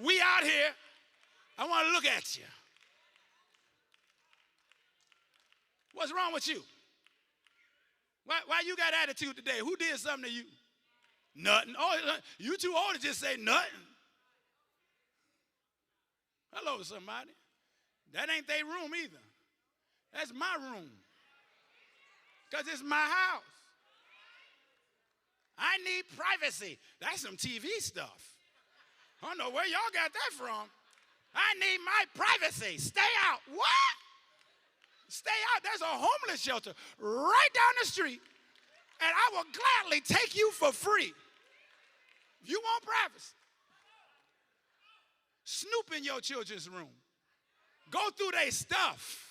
We out here. I want to look at you. What's wrong with you? Why you got attitude today? Who did something to you? Nothing. Oh, you too old to just say nothing. Hello, somebody. That ain't their room either. That's my room. Because it's my house. I need privacy. That's some TV stuff. I don't know where y'all got that from. I need my privacy. Stay out. What? Stay out. There's a homeless shelter right down the street. And I will gladly take you for free. If you want privacy. Snoop in your children's room. Go through their stuff.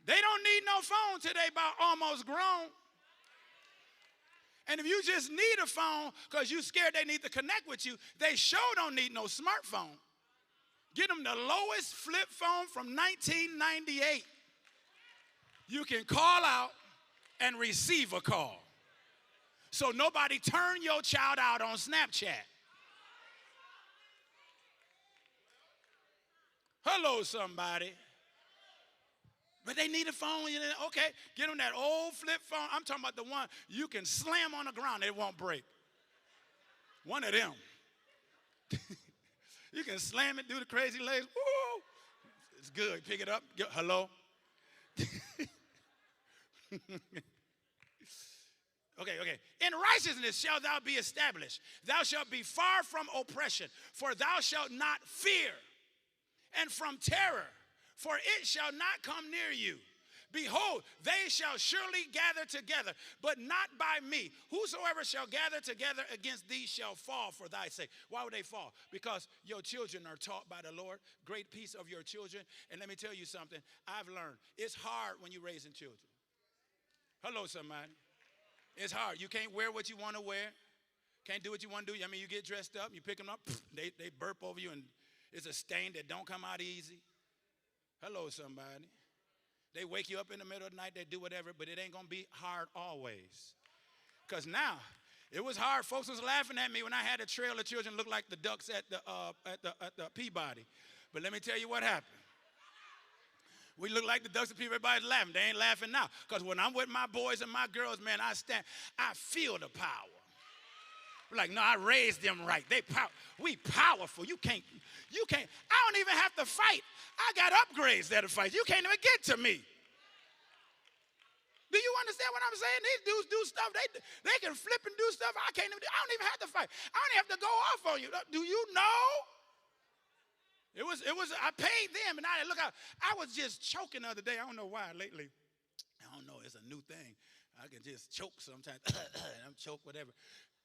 They don't need no phone till they about almost grown. And if you just need a phone because you're scared they need to connect with you, they sure don't need no smartphone. Get them the lowest flip phone from 1998. You can call out and receive a call. So nobody turn your child out on Snapchat. Hello, somebody. But they need a phone. Okay, get them that old flip phone. I'm talking about the one you can slam on the ground. It won't break. One of them. You can slam it, do the crazy legs. Woo! It's good. Pick it up. Hello? Okay. In righteousness shalt thou be established. Thou shalt be far from oppression, for thou shalt not fear. And from terror, for it shall not come near you. Behold, they shall surely gather together, but not by me. Whosoever shall gather together against thee shall fall for thy sake. Why would they fall? Because your children are taught by the Lord. Great peace of your children. And let me tell you something I've learned. It's hard when you're raising children. Hello, somebody. It's hard. You can't wear what you want to wear. Can't do what you want to do. I mean, you get dressed up, you pick them up, they burp over you, and it's a stain that don't come out easy. Hello, somebody. They wake you up in the middle of the night, they do whatever, but it ain't going to be hard always. Because now, it was hard. Folks was laughing at me when I had a trail of children look like the ducks at the Peabody. But let me tell you what happened. We look like the ducks at Peabody. Everybody's laughing. They ain't laughing now. Because when I'm with my boys and my girls, man, I feel the power. We're like, no, I raised them right. We powerful. You can't. I don't even have to fight. I got upgrades that'll fight. You can't even get to me. Do you understand what I'm saying? These dudes do stuff. They can flip and do stuff. I don't even have to fight. I don't even have to go off on you. Do you know? It was. I paid them, and I was just choking the other day. I don't know why lately. I don't know. It's a new thing. I can just choke sometimes. I'm choke whatever.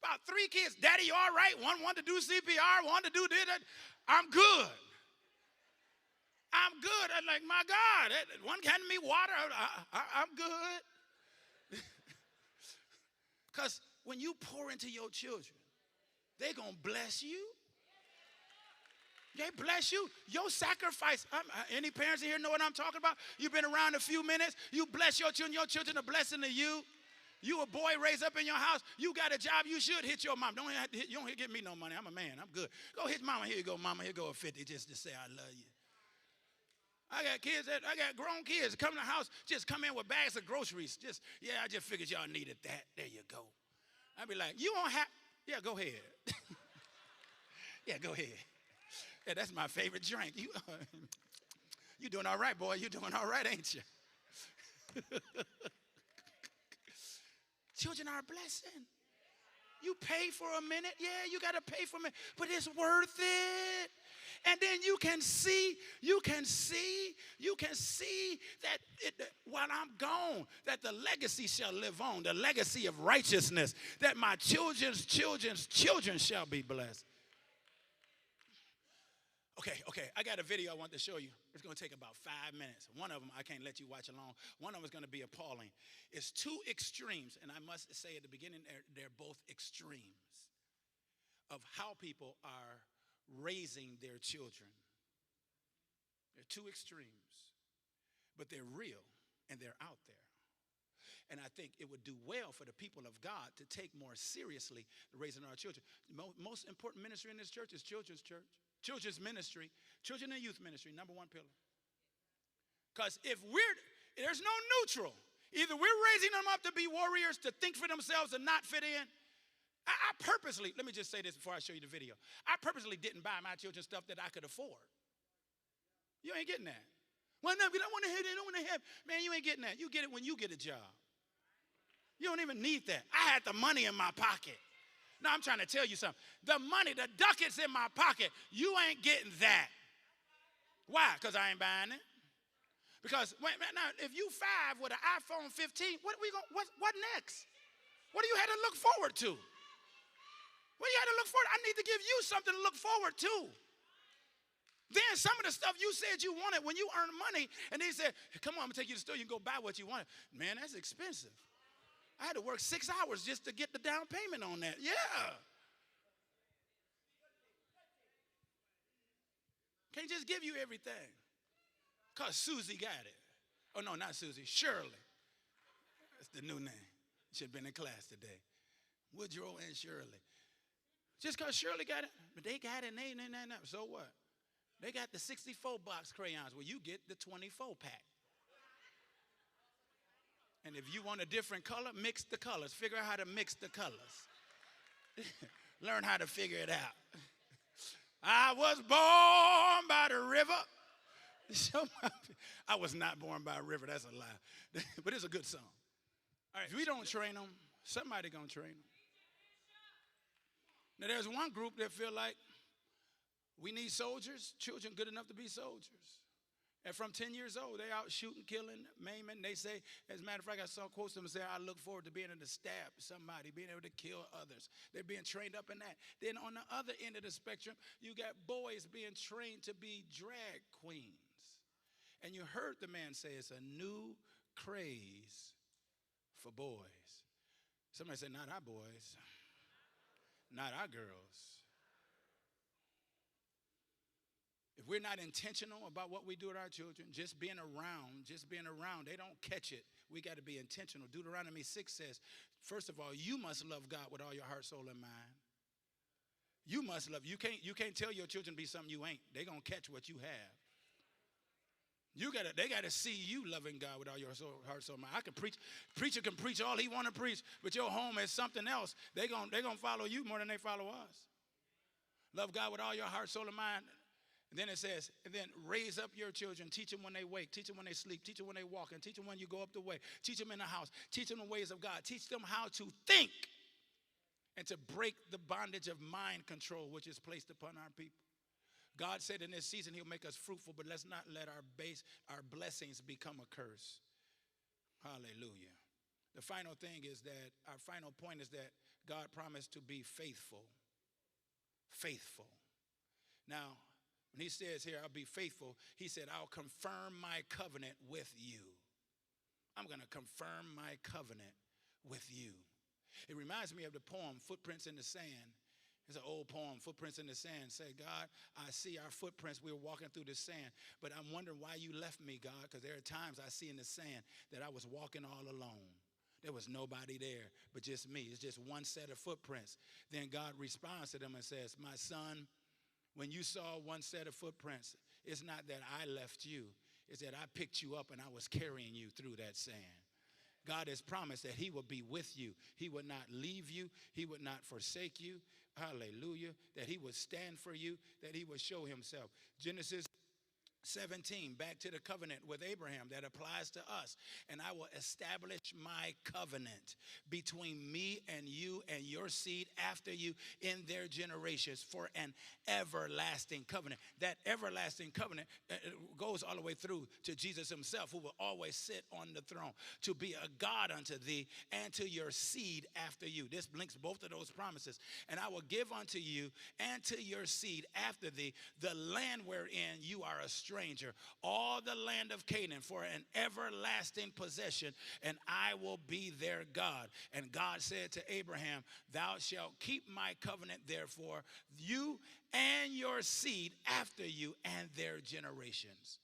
About 3 kids. Daddy, you all right? One wanted to do CPR. One to do this. I'm good. I'm good. I'm like, my God. One handed me water. I'm good. Because when you pour into your children, they're going to bless you. They bless you. Your sacrifice. Any parents in here know what I'm talking about? You've been around a few minutes. You bless your children. Your children are a blessing to you. You a boy raised up in your house. You got a job. You should hit your mom. You don't give me no money. I'm a man. I'm good. Go hit mama. Here you go, mama. Here go a 50 just to say I love you. I got grown kids come to the house, just come in with bags of groceries. I just figured y'all needed that. There you go. I'd be like, you won't have, yeah, go ahead. Yeah, go ahead. Yeah, that's my favorite drink. You doing all right, boy. You doing all right, ain't you? Children are a blessing. You pay for a minute. Yeah, you got to pay for a minute, but it's worth it. And then you can see that while I'm gone, that the legacy shall live on, the legacy of righteousness, that my children's children shall be blessed. Okay, I got a video I want to show you. It's going to take about 5 minutes. One of them, I can't let you watch along. One of them is going to be appalling. It's two extremes, and I must say at the beginning, they're both extremes of how people are raising their children. They're two extremes, but they're real, and they're out there. And I think it would do well for the people of God to take more seriously the raising our children. The most important ministry in this church is children's church. Children's ministry, children and youth ministry, number one pillar. Because there's no neutral. Either we're raising them up to be warriors, to think for themselves and not fit in. I purposely, let me just say this before I show you the video. I purposely didn't buy my children stuff that I could afford. You ain't getting that. Well, no, we don't want to have it. Don't want to have. Man, you ain't getting that. You get it when you get a job. You don't even need that. I had the money in my pocket. No, I'm trying to tell you something. The money, the ducats in my pocket, you ain't getting that. Why? Because I ain't buying it. Because now, if you 5 with an iPhone 15, what next? What do you have to look forward to? What do you have to look forward to? I need to give you something to look forward to. Then some of the stuff you said you wanted when you earned money, and they said, come on, I'm going to take you to the store. You can go buy what you wanted. Man, that's expensive. I had to work 6 hours just to get the down payment on that. Yeah. Can't just give you everything. Because Susie got it. Oh, no, not Susie. Shirley. That's the new name. Should have been in class today. Woodrow and Shirley. Just because Shirley got it, but they got it, and so what? They got the 64-box crayons where you get the 24-pack. And if you want a different color, mix the colors. Figure out how to mix the colors. Learn how to figure it out. I was born by the river. I was not born by a river. That's a lie. But it's a good song. All right, if we don't train them, somebody going to train them. Now, there's one group that feel like we need soldiers, children good enough to be soldiers. And from 10 years old, they out shooting, killing, maiming. They say, as a matter of fact, I saw quotes of them saying, I look forward to being able to stab somebody, being able to kill others. They're being trained up in that. Then on the other end of the spectrum, you got boys being trained to be drag queens. And you heard the man say it's a new craze for boys. Somebody said, not our boys, not our girls. If we're not intentional about what we do with our children, just being around, they don't catch it. We got to be intentional. Deuteronomy 6 says, first of all, you must love God with all your heart, soul, and mind. You must love. You can't tell your children to be something you ain't. They're going to catch what you have. They got to see you loving God with all your soul, heart, soul, mind. Preacher can preach all he want to preach, but your home is something else. They're going to follow you more than they follow us. Love God with all your heart, soul, and mind. And then it says, and then raise up your children, teach them when they wake, teach them when they sleep, teach them when they walk, and teach them when you go up the way, teach them in the house, teach them the ways of God, teach them how to think and to break the bondage of mind control which is placed upon our people. God said in this season he'll make us fruitful, but let's not let our blessings become a curse. Hallelujah. The final thing is that, our final point is that God promised to be faithful. Faithful. Now, when he says here, I'll be faithful, he said, I'll confirm my covenant with you. I'm going to confirm my covenant with you. It reminds me of the poem, Footprints in the Sand. It's an old poem, Footprints in the Sand. Say, God, I see our footprints. We're walking through the sand. But I'm wondering why you left me, God, because there are times I see in the sand that I was walking all alone. There was nobody there but just me. It's just one set of footprints. Then God responds to them and says, my son, when you saw one set of footprints, it's not that I left you. It's that I picked you up and I was carrying you through that sand. God has promised that he will be with you. He would not leave you. He would not forsake you. Hallelujah. That he would stand for you, that he would show himself. Genesis 17, back to the covenant with Abraham that applies to us. And I will establish my covenant between me and you and your seed after you in their generations for an everlasting covenant. That everlasting covenant goes all the way through to Jesus himself, who will always sit on the throne, to be a God unto thee and to your seed after you. This links both of those promises. And I will give unto you and to your seed after thee the land wherein you are a stranger, all the land of Canaan for an everlasting possession, and I will be their God. And God said to Abraham, thou shalt keep my covenant, therefore, you and your seed after you and their generations.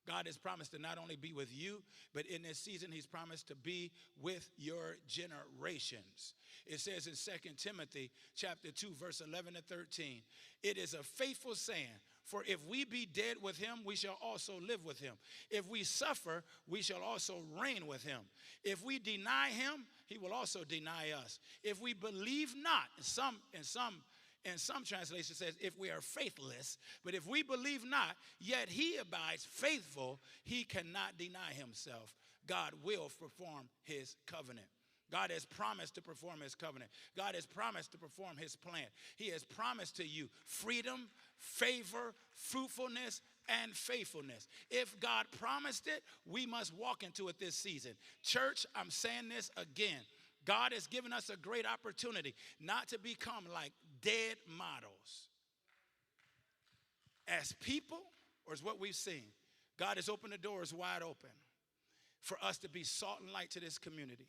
God has promised to not only be with you, but in this season, he's promised to be with your generations. It says in 2 Timothy chapter 2, verse 11 to 13, it is a faithful saying, for if we be dead with him, we shall also live with him. If we suffer, we shall also reign with him. If we deny him, he will also deny us. If we believe not, in some translations says, if we are faithless, but if we believe not, yet he abides faithful, he cannot deny himself. God will perform his covenant. God has promised to perform his covenant. God has promised to perform his plan. He has promised to you freedom, favor, fruitfulness, and faithfulness. If God promised it, we must walk into it this season. Church, I'm saying this again. God has given us a great opportunity not to become like dead models. As people, or as what we've seen, God has opened the doors wide open for us to be salt and light to this community,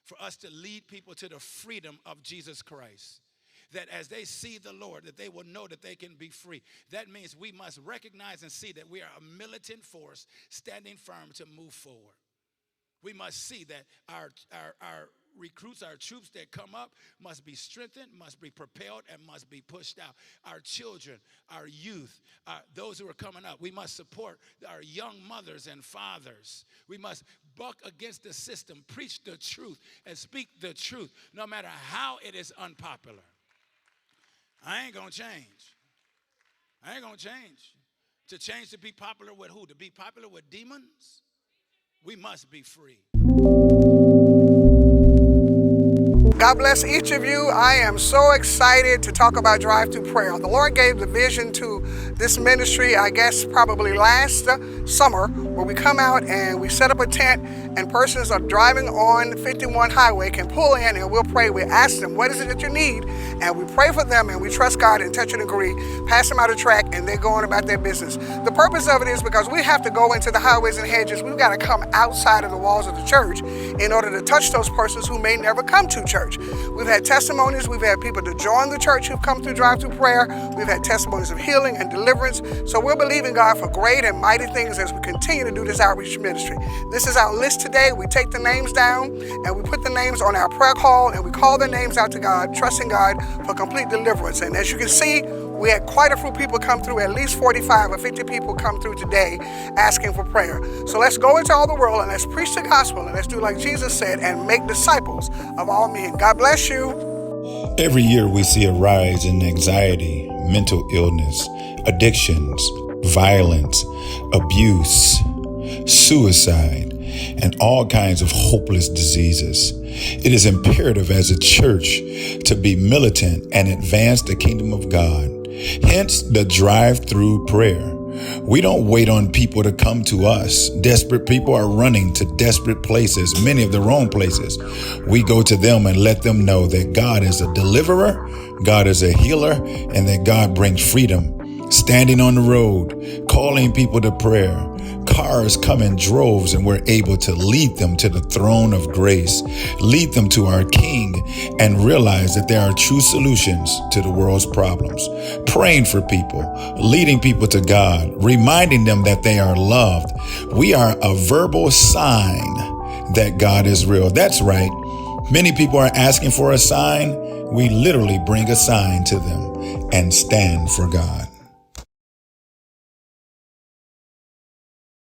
for us to lead people to the freedom of Jesus Christ. That as they see the Lord, that they will know that they can be free. That means we must recognize and see that we are a militant force standing firm to move forward. We must see that our recruits, our troops that come up must be strengthened, must be propelled, and must be pushed out. Our children, our youth, those who are coming up, we must support our young mothers and fathers. We must buck against the system, preach the truth, and speak the truth, no matter how it is unpopular. I ain't going to change. I ain't going to change. To change to be popular with who? To be popular with demons? We must be free. God bless each of you. I am so excited to talk about drive-through prayer. The Lord gave the vision to this ministry, I guess probably last summer, where we come out and we set up a tent and persons are driving on 51 highway can pull in and we'll pray. We ask them, what is it that you need? And we pray for them and we trust God and touch and agree, pass them out a track, and they're going about their business. The purpose of it is because we have to go into the highways and hedges. We've got to come outside of the walls of the church in order to touch those persons who may never come to church. We've had testimonies. We've had people to join the church who've come through drive-through prayer. We've had testimonies of healing and deliverance. So we're believing God for great and mighty things as we continue to do this outreach ministry. This is our list today. We take the names down and we put the names on our prayer call and we call the names out to God, trusting God for complete deliverance. And as you can see, we had quite a few people come through, at least 45 or 50 people come through today asking for prayer. So let's go into all the world and let's preach the gospel and let's do like Jesus said and make disciples of all men. God bless you. Every year we see a rise in anxiety, mental illness, addictions, violence, abuse, suicide, and all kinds of hopeless diseases. It is imperative as a church to be militant and advance the kingdom of God. Hence the drive-through prayer. We don't wait on people to come to us. Desperate people are running to desperate places, many of the wrong places. We go to them and let them know that God is a deliverer, God is a healer, and that God brings freedom. Standing on the road, calling people to prayer. Cars come in droves and we're able to lead them to the throne of grace, lead them to our King, and realize that there are true solutions to the world's problems. Praying for people, leading people to God, reminding them that they are loved. We are a verbal sign that God is real. That's right. Many people are asking for a sign. We literally bring a sign to them and stand for God.